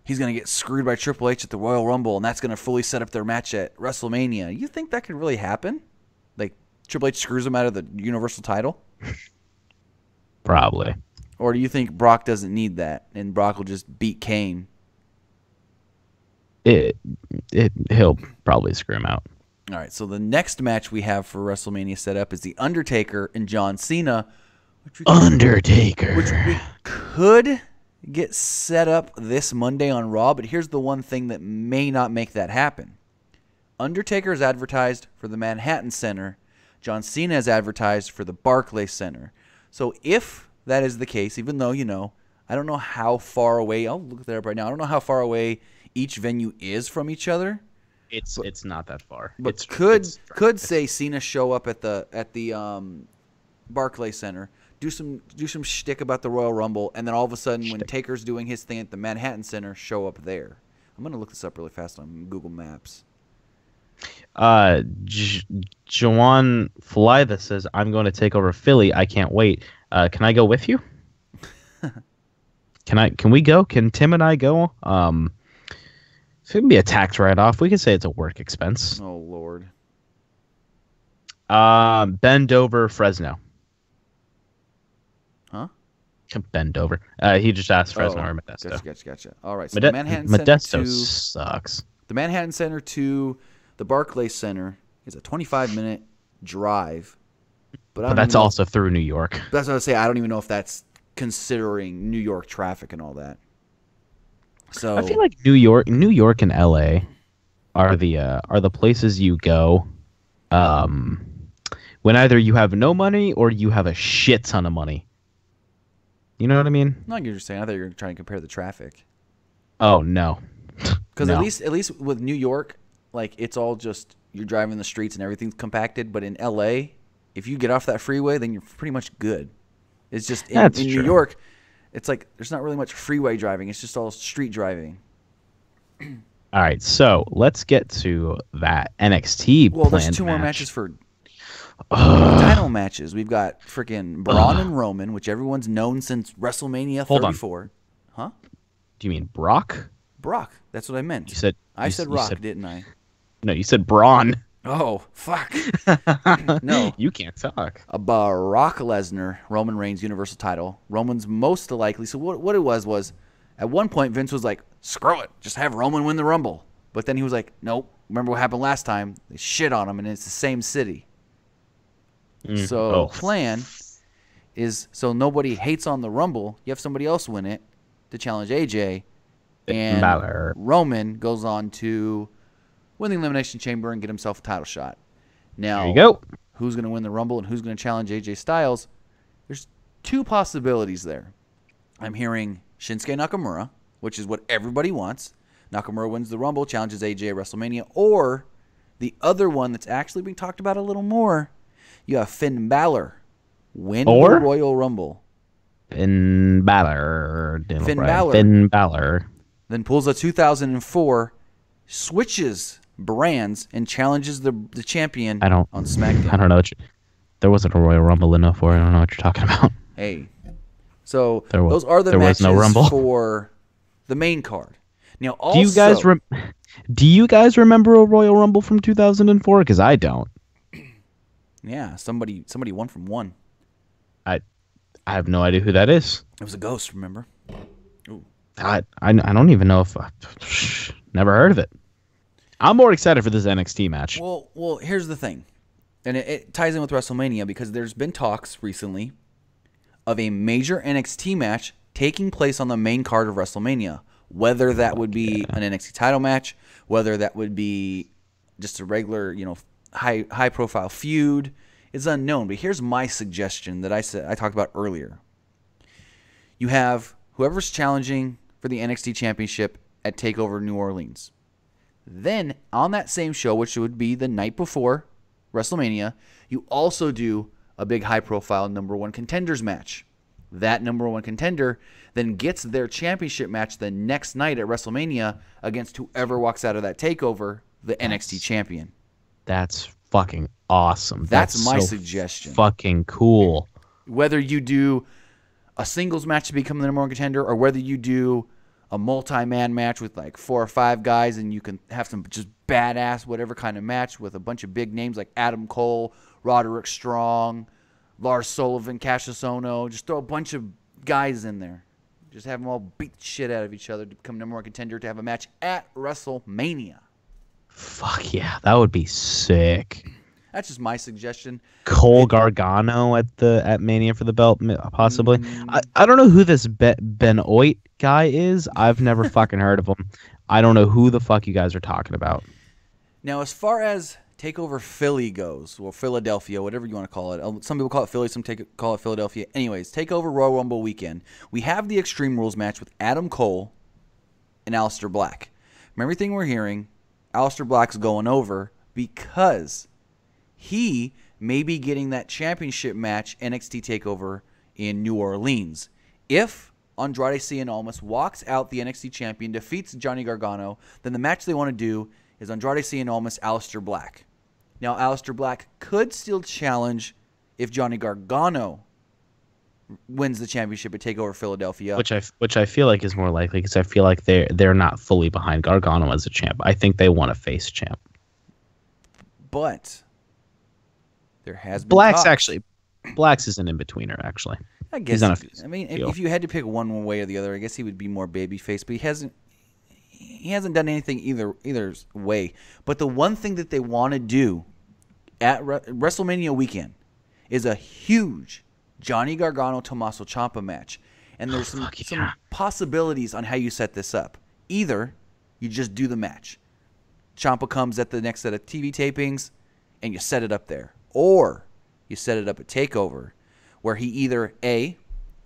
he's going to get screwed by Triple H at the Royal Rumble, and that's going to fully set up their match at WrestleMania. You think that could really happen? Like, Triple H screws him out of the Universal title? Probably. Or do you think Brock doesn't need that and Brock will just beat Kane? He'll probably screw him out. All right, so the next match we have for WrestleMania set up is The Undertaker and John Cena. Which we could get set up this Monday on Raw, but here's the one thing that may not make that happen. Undertaker is advertised for the Manhattan Center. John Cena is advertised for the Barclays Center. So if that is the case, even though, I don't know how far away, I'll look that up right now. I don't know how far away each venue is from each other. It's not that far. But could say Cena show up at the Barclays Center, do some shtick about the Royal Rumble, and then all of a sudden when Taker's doing his thing at the Manhattan Center, show up there. I'm gonna look this up really fast on Google Maps. Joanne Flytha says, "I'm going to take over Philly. I can't wait. Can I go with you? Can we go? Can Tim and I go? It can be a tax write-off. We can say it's a work expense. Oh, Lord. Bend over Fresno. Huh? Bend over. He just asked Fresno or Modesto. Gotcha. All right, so the Manhattan Modesto Center sucks. The Manhattan Center to the Barclays Center is a 25-minute drive. But that's also through New York. That's what I was saying. I don't even know if that's considering New York traffic and all that. So I feel like New York and LA are the places you go when either you have no money or you have a shit ton of money. You know what I mean? No, you're just saying. I thought you were trying to compare the traffic. Oh no. Because at least with New York, like it's all just you're driving the streets and everything's compacted. But in LA, if you get off that freeway, then you're pretty much good. It's just in New York. It's like there's not really much freeway driving. It's just all street driving. All right, so let's get to that NXT. Well, there's two more matches for title matches. We've got freaking Braun and Roman, which everyone's known since WrestleMania 34. Huh? Do you mean Brock? Brock. That's what I meant. I said Rock, didn't I? No, you said Braun. Oh, fuck. No. You can't talk. Brock Lesnar, Roman Reigns, Universal title. Roman's most likely. So what it was at one point Vince was like, screw it. Just have Roman win the Rumble. But then he was like, nope. Remember what happened last time? They shit on him, and it's the same city. Plan is so nobody hates on the Rumble. You have somebody else win it to challenge AJ. And Balor. Roman goes on to win the Elimination Chamber and get himself a title shot. Now, there you go. Who's going to win the Rumble and who's going to challenge AJ Styles? There's two possibilities there. I'm hearing Shinsuke Nakamura, which is what everybody wants. Nakamura wins the Rumble, challenges AJ at WrestleMania. Or the other one that's actually being talked about a little more, you have Finn Balor win the Royal Rumble. Finn Balor. Then pulls a 2004, switches brands, and challenges the champion on SmackDown. I don't know. There wasn't a Royal Rumble in 04. I don't know what you're talking about. Hey. So those are the matches for the main card. Now, also, do you guys remember a Royal Rumble from 2004? Because I don't. Yeah, somebody won from one. I have no idea who that is. It was a ghost, remember? Ooh. I don't even know if never heard of it. I'm more excited for this NXT match. Well, here's the thing, and it ties in with WrestleMania because there's been talks recently of a major NXT match taking place on the main card of WrestleMania. Whether that would be an NXT title match, whether that would be just a regular, high profile feud, is unknown. But here's my suggestion that I talked about earlier. You have whoever's challenging for the NXT Championship at TakeOver New Orleans. Then, on that same show, which would be the night before WrestleMania, you also do a big high-profile number one contenders match. That number one contender then gets their championship match the next night at WrestleMania against whoever walks out of that TakeOver, the NXT champion. That's fucking awesome. That's my suggestion. Fucking cool. Whether you do a singles match to become the number one contender or whether you do a multi-man match with like 4 or 5 guys and you can have some just badass whatever kind of match with a bunch of big names like Adam Cole, Roderick Strong, Lars Sullivan, Cassius Ohno. Just throw a bunch of guys in there. Just have them all beat the shit out of each other to become number one contender to have a match at WrestleMania. Fuck yeah, that would be sick. That's just my suggestion. Cole Gargano at Mania for the belt, possibly. I don't know who this Benoit guy is. I've never fucking heard of him. I don't know who the fuck you guys are talking about. Now, as far as TakeOver Philly goes, or Philadelphia, whatever you want to call it. Some people call it Philly, some call it Philadelphia. Anyways, TakeOver Royal Rumble weekend. We have the Extreme Rules match with Adam Cole and Aleister Black. From everything we're hearing, Aleister Black's going over because he may be getting that championship match NXT TakeOver in New Orleans. If Andrade Cien Almas walks out the NXT champion, defeats Johnny Gargano, then the match they want to do is Andrade Cien Almas, Aleister Black. Now, Aleister Black could still challenge if Johnny Gargano wins the championship at TakeOver Philadelphia. Which I feel like is more likely because I feel like they're not fully behind Gargano as a champ. I think they want a face champ. But there has been Black's talks. Black's is an in-betweener, actually. I guess. He's on I mean, if you had to pick one way or the other, I guess he would be more babyface. But he hasn't done anything either way. But the one thing that they want to do at WrestleMania weekend is a huge Johnny Gargano Tommaso Ciampa match. And there's some possibilities on how you set this up. Either you just do the match. Ciampa comes at the next set of TV tapings and you set it up there. Or you set it up at TakeOver where he either A,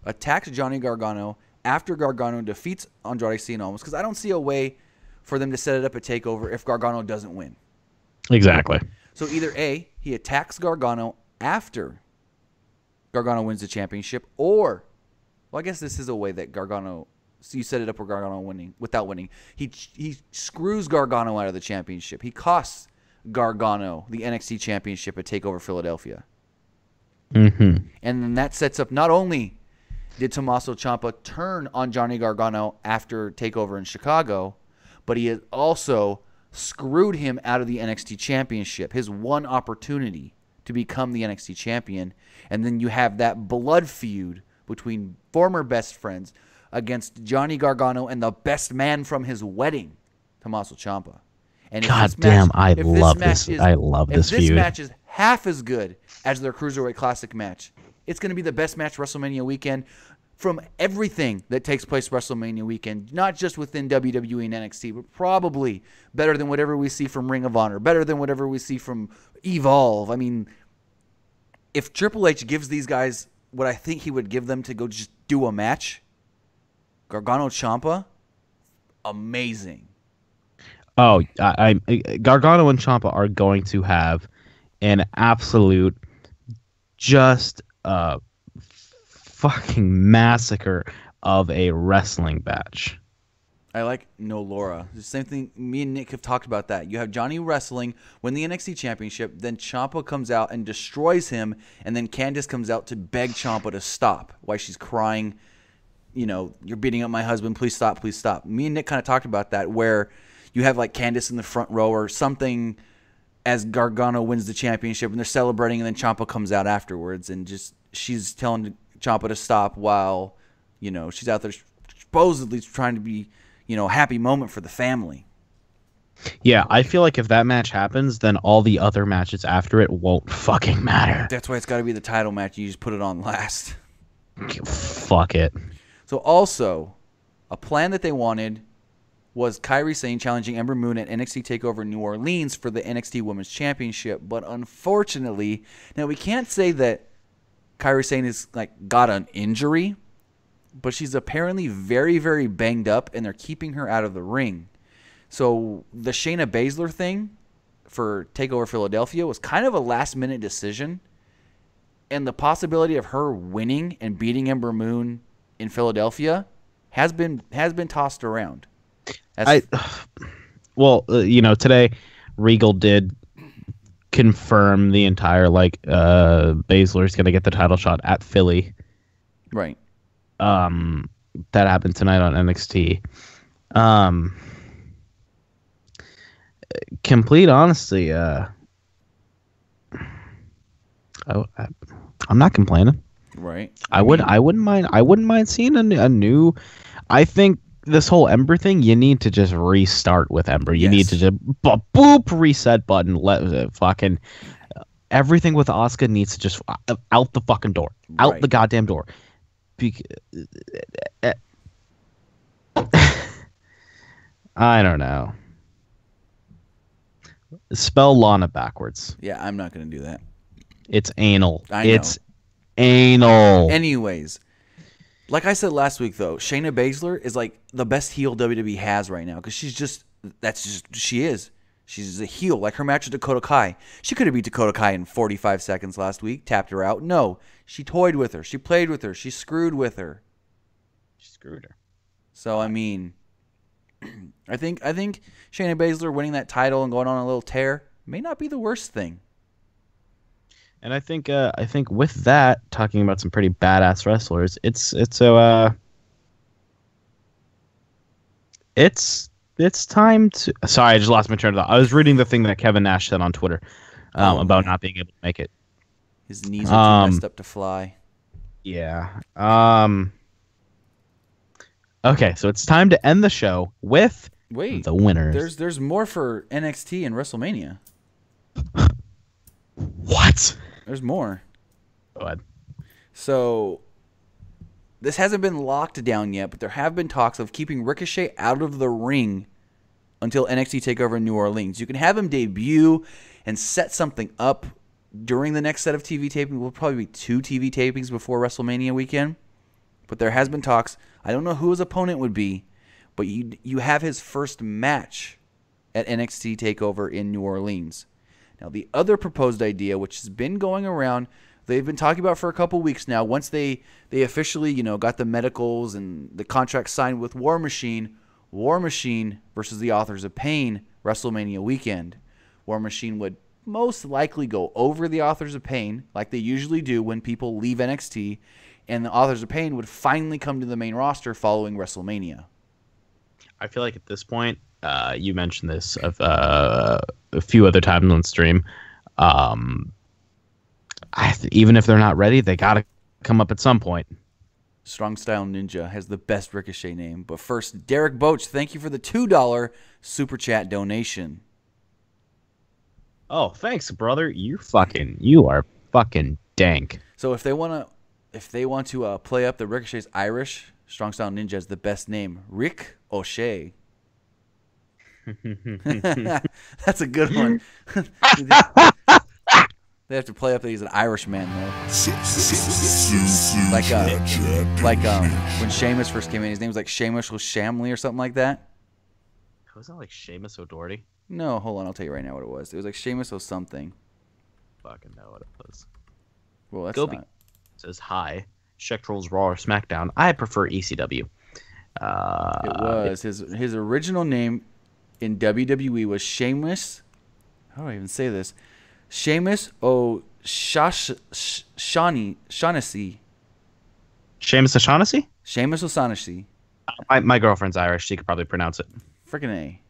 attacks Johnny Gargano after Gargano defeats Andrade Cien Almas, because I don't see a way for them to set it up at TakeOver if Gargano doesn't win. Exactly. So either A, he attacks Gargano after Gargano wins the championship, or, well, I guess this is a way that Gargano, so you set it up with Gargano without winning. He screws Gargano out of the championship. He costs Gargano the NXT championship at TakeOver Philadelphia. Mm-hmm. And then that sets up, not only did Tommaso Ciampa turn on Johnny Gargano after TakeOver in Chicago, but he has also screwed him out of the NXT championship, his one opportunity to become the NXT champion. And then you have that blood feud between former best friends against Johnny Gargano and the best man from his wedding, Tommaso Ciampa. And God damn, I love this. I love this feud. If this match is half as good as their Cruiserweight Classic match, it's going to be the best match WrestleMania weekend from everything that takes place WrestleMania weekend, not just within WWE and NXT, but probably better than whatever we see from Ring of Honor, better than whatever we see from Evolve. I mean, if Triple H gives these guys what I think he would give them to go just do a match, Gargano Ciampa, amazing. Oh, Gargano and Ciampa are going to have an absolute just fucking massacre of a wrestling match. I like No Laura. The same thing, me and Nick have talked about that. You have Johnny wrestling, win the NXT championship, then Ciampa comes out and destroys him, and then Candice comes out to beg Ciampa to stop while she's crying, you know, you're beating up my husband, please stop, please stop. Me and Nick kind of talked about that, where you have like Candice in the front row or something as Gargano wins the championship and they're celebrating, and then Ciampa comes out afterwards and just she's telling Ciampa to stop while, you know, she's out there supposedly trying to be, you know, a happy moment for the family. Yeah, I feel like if that match happens, then all the other matches after it won't fucking matter. That's why it's got to be the title match. You just put it on last. Fuck it. So also, a plan that they wanted was Kairi Sane challenging Ember Moon at NXT TakeOver New Orleans for the NXT Women's Championship. But unfortunately, now we can't say that Kairi Sane is like got an injury, but she's apparently very, very banged up, and they're keeping her out of the ring. So the Shayna Baszler thing for TakeOver Philadelphia was kind of a last-minute decision, and the possibility of her winning and beating Ember Moon in Philadelphia has been tossed around. You know, today Regal did confirm the entire Baszler's going to get the title shot at Philly. Right. That happened tonight on NXT. Complete honesty, I'm not complaining. Right. I wouldn't mind seeing a new. I think this whole Ember thing, you need to just restart with Ember. You need to Yes. just boop reset button. Let fucking everything with Asuka needs to just out the fucking door, out Right. the goddamn door. I don't know. Spell Lana backwards. Yeah, I'm not going to do that. It's anal. I know. It's anal. Anyways, like I said last week, though, Shayna Baszler is like the best heel WWE has right now because she is. She's a heel. Like her match with Dakota Kai. She could have beat Dakota Kai in 45 seconds last week, tapped her out. No, she toyed with her. She played with her. She screwed with her. She screwed her. So, I mean, I think Shayna Baszler winning that title and going on a little tear may not be the worst thing. And I think with that, talking about some pretty badass wrestlers, it's time to. Sorry, I just lost my train of thought. I was reading the thing that Kevin Nash said on Twitter about not being able to make it. His knees are too messed up to fly. Yeah. Okay, so it's time to end the show with the winners. There's more for NXT and WrestleMania. What? There's more. Go ahead. So, this hasn't been locked down yet, but there have been talks of keeping Ricochet out of the ring until NXT TakeOver in New Orleans. You can have him debut and set something up during the next set of TV tapings. Will probably be 2 TV tapings before WrestleMania weekend. But there has been talks. I don't know who his opponent would be, but you have his first match at NXT TakeOver in New Orleans. Now, the other proposed idea, which has been going around, they've been talking about for a couple weeks now. Once they officially, got the medicals and the contract signed with War Machine versus the Authors of Pain, WrestleMania weekend. War Machine would most likely go over the Authors of Pain, like they usually do when people leave NXT, and the Authors of Pain would finally come to the main roster following WrestleMania. I feel like at this point, you mentioned this a few other times on stream. Even if they're not ready, they got to come up at some point. Strong Style Ninja has the best Ricochet name. But first, Derek Boach, thank you for the $2 Super Chat donation. Oh, thanks, brother. You are fucking dank. So if they want to play up the Ricochet's Irish, Strong Style Ninja has the best name, Rick O'Shea. That's a good one. They have to play up that he's an Irishman, though. Like when Sheamus first came in, his name was like Sheamus O'Shamley or something like that. Was that like Sheamus O'Doherty? No, hold on, I'll tell you right now what it was. It was like Sheamus O something. Fucking know what it was. Well, that's Gobi not. Says hi. Check Trolls Raw or SmackDown. I prefer ECW. It was his original name in WWE was Sheamus. How do I even say this? Sheamus O'Shaughnessy. Sheamus O'Shaughnessy? Sheamus O'Shaughnessy. My girlfriend's Irish. She could probably pronounce it. Freaking A.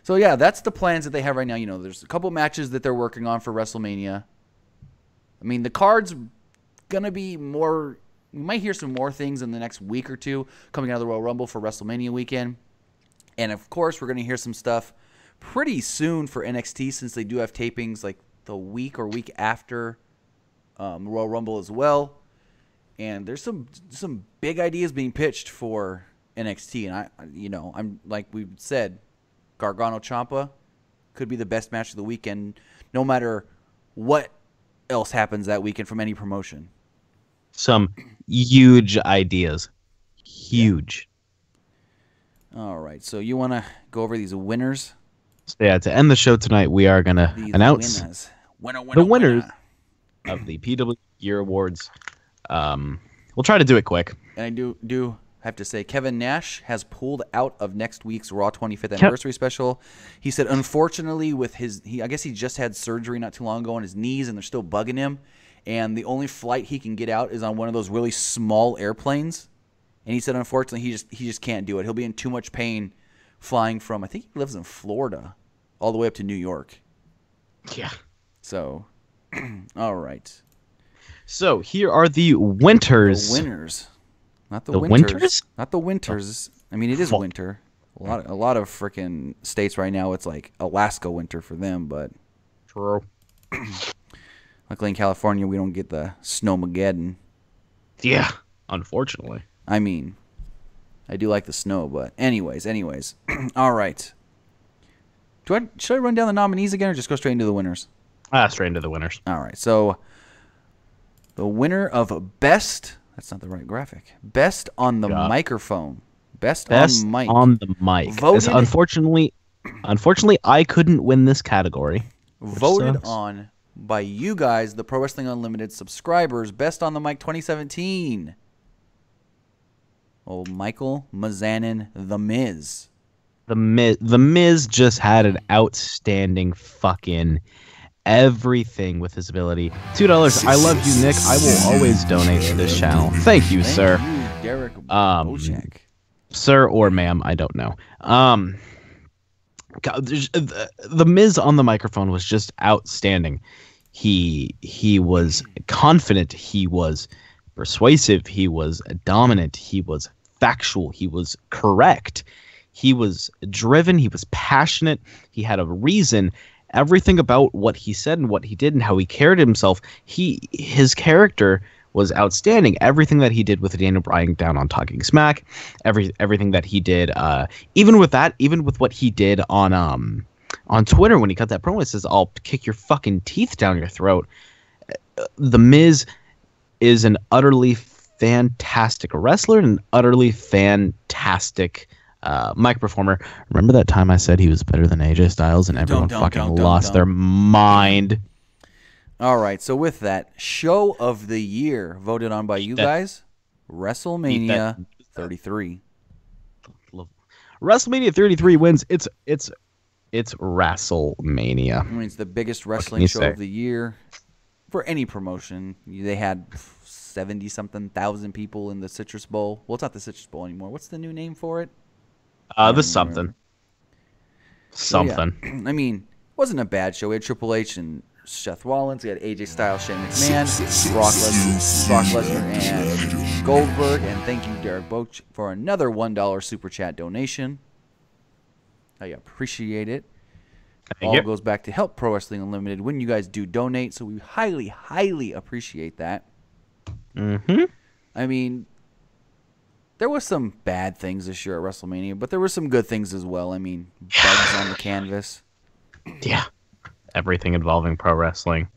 So, yeah, that's the plans that they have right now. There's a couple matches that they're working on for WrestleMania. I mean, the card's going to be more... We might hear some more things in the next week or two coming out of the Royal Rumble for WrestleMania weekend. And, of course, we're going to hear some stuff pretty soon for NXT since they do have tapings like the week or week after Royal Rumble as well. And there's some big ideas being pitched for NXT. And, I'm like we said, Gargano Ciampa could be the best match of the weekend no matter what else happens that weekend from any promotion. Some huge ideas. Huge. Yeah. All right. So you want to go over these winners? So yeah, to end the show tonight, we are going to announce the winners of the PW Year Awards. We'll try to do it quick. And I do have to say, Kevin Nash has pulled out of next week's Raw 25th Anniversary Special. He said, unfortunately, I guess he just had surgery not too long ago on his knees, and they're still bugging him. And the only flight he can get out is on one of those really small airplanes. And he said, unfortunately, he just can't do it. He'll be in too much pain flying from, I think he lives in Florida, all the way up to New York. Yeah. So, all right. So here are the winters. The winners. Not the, The winters. winters? Not the winters. I mean, it is Fuck. winter. A lot of freaking states right now, it's like Alaska winter for them, but True. luckily in California, we don't get the snowmageddon. Yeah, unfortunately. I mean, I do like the snow, but anyways. All right. Should I run down the nominees again or just go straight into the winners? Straight into the winners. All right. So the winner of best, that's not the right graphic. Best on the microphone. Best on mic. on the mic. Voted- Unfortunately, I couldn't win this category. Voted sucks. on by you guys, the Pro Wrestling Unlimited subscribers. Best on the mic 2017. Oh, Michael Mazanin, The Miz. The Miz just had an outstanding fucking everything with his ability. $2. I love you, Nick. I will always donate to this channel. Thank you, sir. Thank you, Derek Bojak. Sir or ma'am, I don't know. God, the Miz on the microphone was just outstanding. He was confident. He was persuasive. He was dominant. He was factual. He was correct. He was driven. He was passionate. He had a reason. Everything about what he said and what he did and how he carried himself, his character was outstanding. Everything that he did with Daniel Bryan down on Talking Smack, everything that he did, even with what he did on Twitter when he cut that promo, it says, "I'll kick your fucking teeth down your throat." The Miz is an utterly fantastic wrestler and an utterly fantastic mic performer. Remember that time I said he was better than AJ Styles and everyone lost their mind? All right, so with that, show of the year voted on by you guys, WrestleMania 33. WrestleMania 33 wins. It's WrestleMania. I mean, it's the biggest wrestling show of the year for any promotion. They had 70-something thousand people in the Citrus Bowl. Well, it's not the Citrus Bowl anymore. What's the new name for it? The something. Yeah. I mean, it wasn't a bad show. We had Triple H and Seth Rollins. We had AJ Styles, Shane McMahon, Brock Lesnar, and Goldberg. And thank you, Derek Boch, for another $1 super chat donation. I appreciate it. All goes back to help Pro Wrestling Unlimited when you guys do donate. So we highly, highly appreciate that. Mm-hmm. I mean, there was some bad things this year at WrestleMania, but there were some good things as well. I mean, bugs on the canvas. Yeah. Everything involving pro wrestling.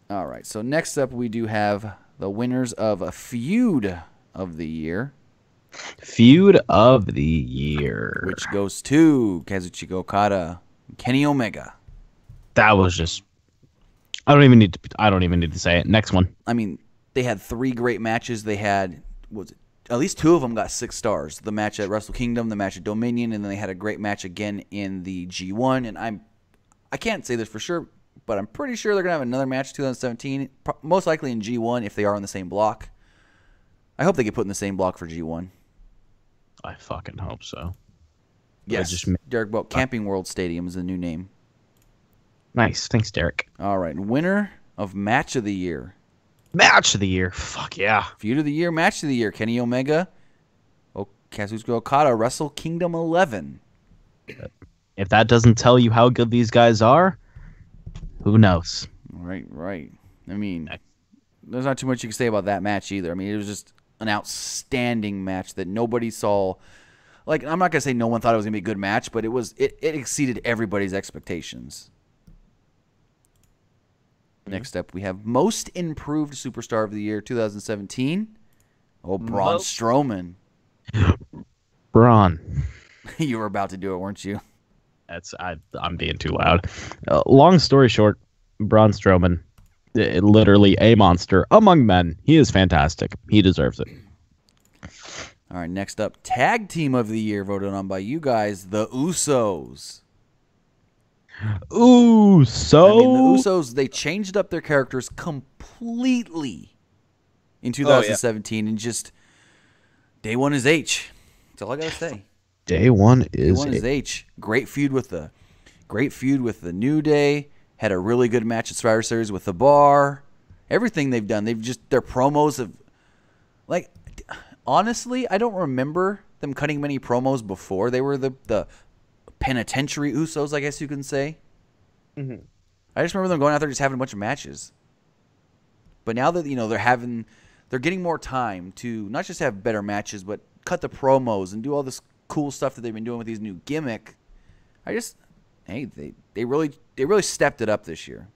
All right. So next up, we do have the winners of a feud of the year. Feud of the year. Which goes to Kazuchika Okada, Kenny Omega. That was just... I don't even need to say it. Next one. I mean, they had 3 great matches. They had... at least 2 of them got 6 stars. The match at Wrestle Kingdom, the match at Dominion, and then they had a great match again in the G1. And I can't say this for sure, but I'm pretty sure they're going to have another match in 2017, most likely in G1 if they are on the same block. I hope they get put in the same block for G1. I fucking hope so. Yes, Derek Boat, Camping World Stadium is the new name. Nice. Thanks, Derek. All right, winner of Match of the Year. Match of the year. Fuck yeah. Feud of the year, Match of the year. Kenny Omega, Kazuchika Okada, Wrestle Kingdom 11. If that doesn't tell you how good these guys are, who knows? Right. I mean, there's not too much you can say about that match either. I mean, it was just an outstanding match that nobody saw. Like, I'm not going to say no one thought it was going to be a good match, but it exceeded everybody's expectations. Next up, we have Most Improved Superstar of the Year 2017. Braun Strowman. Braun. You were about to do it, weren't you? I'm being too loud. Long story short, Braun Strowman, literally a monster among men. He is fantastic. He deserves it. All right, next up, Tag Team of the Year, voted on by you guys, the Usos. Usos. I mean, the Usos, they changed up their characters completely in 2017, and just day one is H. That's all I gotta say. Day one is H. Great feud with the New Day. Had a really good match at Survivor Series with the Bar. everything they've done. Their promos have, like, honestly, I don't remember them cutting many promos before. They were the penitentiary Usos, I guess you can say. Mm-hmm. I just remember them going out there just having a bunch of matches. But now that, they're getting more time to not just have better matches, but cut the promos and do all this cool stuff that they've been doing with these new gimmick. They really stepped it up this year.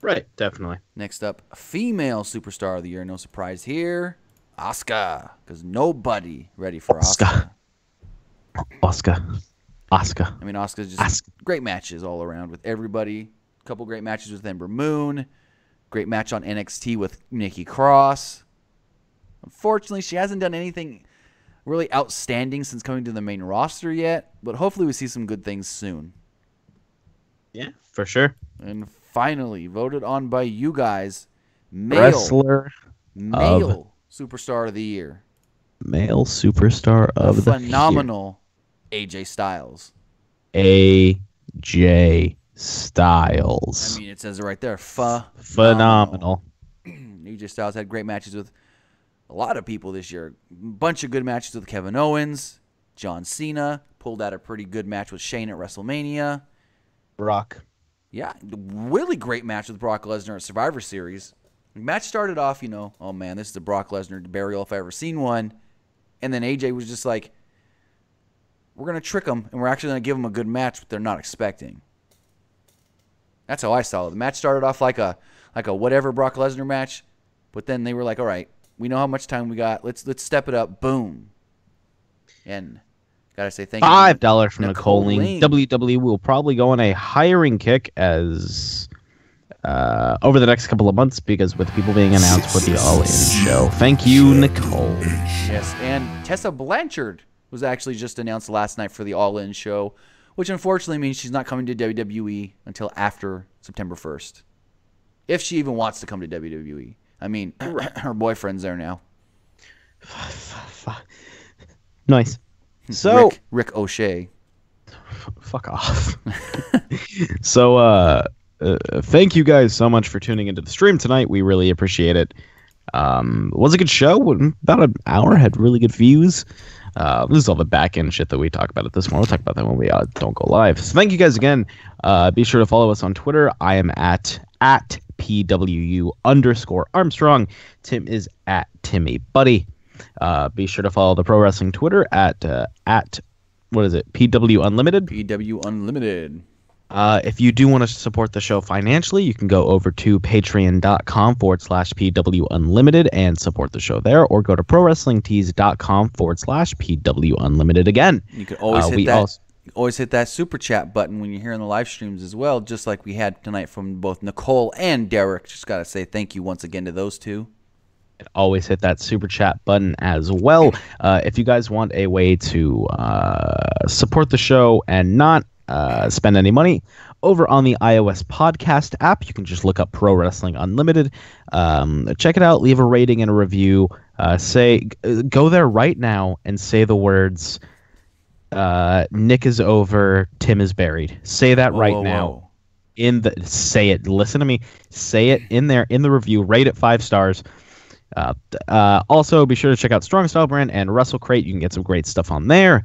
Right, definitely. Next up, female superstar of the year. No surprise here, Asuka, because nobody ready for Asuka. Asuka. I mean, Asuka's just great matches all around with everybody. A couple great matches with Ember Moon. Great match on NXT with Nikki Cross. Unfortunately, she hasn't done anything really outstanding since coming to the main roster yet, but hopefully we see some good things soon. Yeah, for sure. And finally, voted on by you guys, Male superstar of the year. Male superstar of the phenomenal AJ Styles. AJ Styles. I mean, it says it right there. Phenomenal. AJ Styles had great matches with a lot of people this year. A bunch of good matches with Kevin Owens, John Cena. Pulled out a pretty good match with Shane at WrestleMania. Brock. Yeah, really great match with Brock Lesnar at Survivor Series. The match started off, oh man, this is the Brock Lesnar burial if I ever seen one. And then AJ was just like, we're going to trick them, and we're actually going to give them a good match, but they're not expecting. That's how I saw it. The match started off like a whatever Brock Lesnar match, but then they were like, all right, we know how much time we got. Let's step it up. Boom. And gotta say thank you. $5 from Nicole Ling. WWE will probably go on a hiring kick as over the next couple of months because with people being announced for the All In show. Thank you, Nicole. Yes, and Tessa Blanchard was actually just announced last night for the All In show, which unfortunately means she's not coming to WWE until after September 1st. If she even wants to come to WWE. I mean, her boyfriend's there now. Nice. So Rick O'Shea. Fuck off. So thank you guys so much for tuning into the stream tonight. We really appreciate it. It was a good show. About an hour. Had really good views. This is all the back end shit that we talk about at this point. We'll talk about that when we don't go live. So thank you guys again. Be sure to follow us on Twitter. I am at PWU_Armstrong. Tim is at TimmyBuddy. Be sure to follow the Pro Wrestling Twitter at what is it? PWUnlimited. PWUnlimited. If you do want to support the show financially, you can go over to patreon.com/PWUnlimited and support the show there, or go to prowrestlingtees.com/PWUnlimited again. You can always hit that super chat button when you're here in the live streams as well, just like we had tonight from both Nicole and Derek. Just got to say thank you once again to those two. And always hit that super chat button as well. If you guys want a way to support the show and not spend any money, over on the iOS podcast app, you can just look up Pro Wrestling Unlimited. Check it out, leave a rating and a review. Go there right now and say the words, Nick is over, Tim is buried. Say that now. Say it. Listen to me. Say it in there in the review. Rate it 5 stars. Also, be sure to check out Strong Style Brand and Wrestle Crate. You can get some great stuff on there.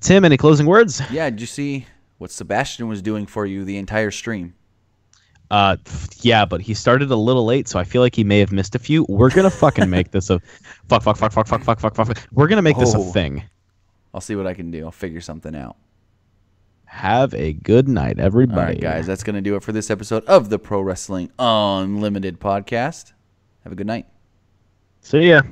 Tim, any closing words? Yeah, did you see what Sebastian was doing for you the entire stream? Yeah, but he started a little late, so I feel like he may have missed a few. We're gonna fucking make this a fuck. We're gonna make this a thing. I'll see what I can do. I'll figure something out. Have a good night, everybody. All right, guys, that's gonna do it for this episode of the Pro Wrestling Unlimited podcast. Have a good night. See ya.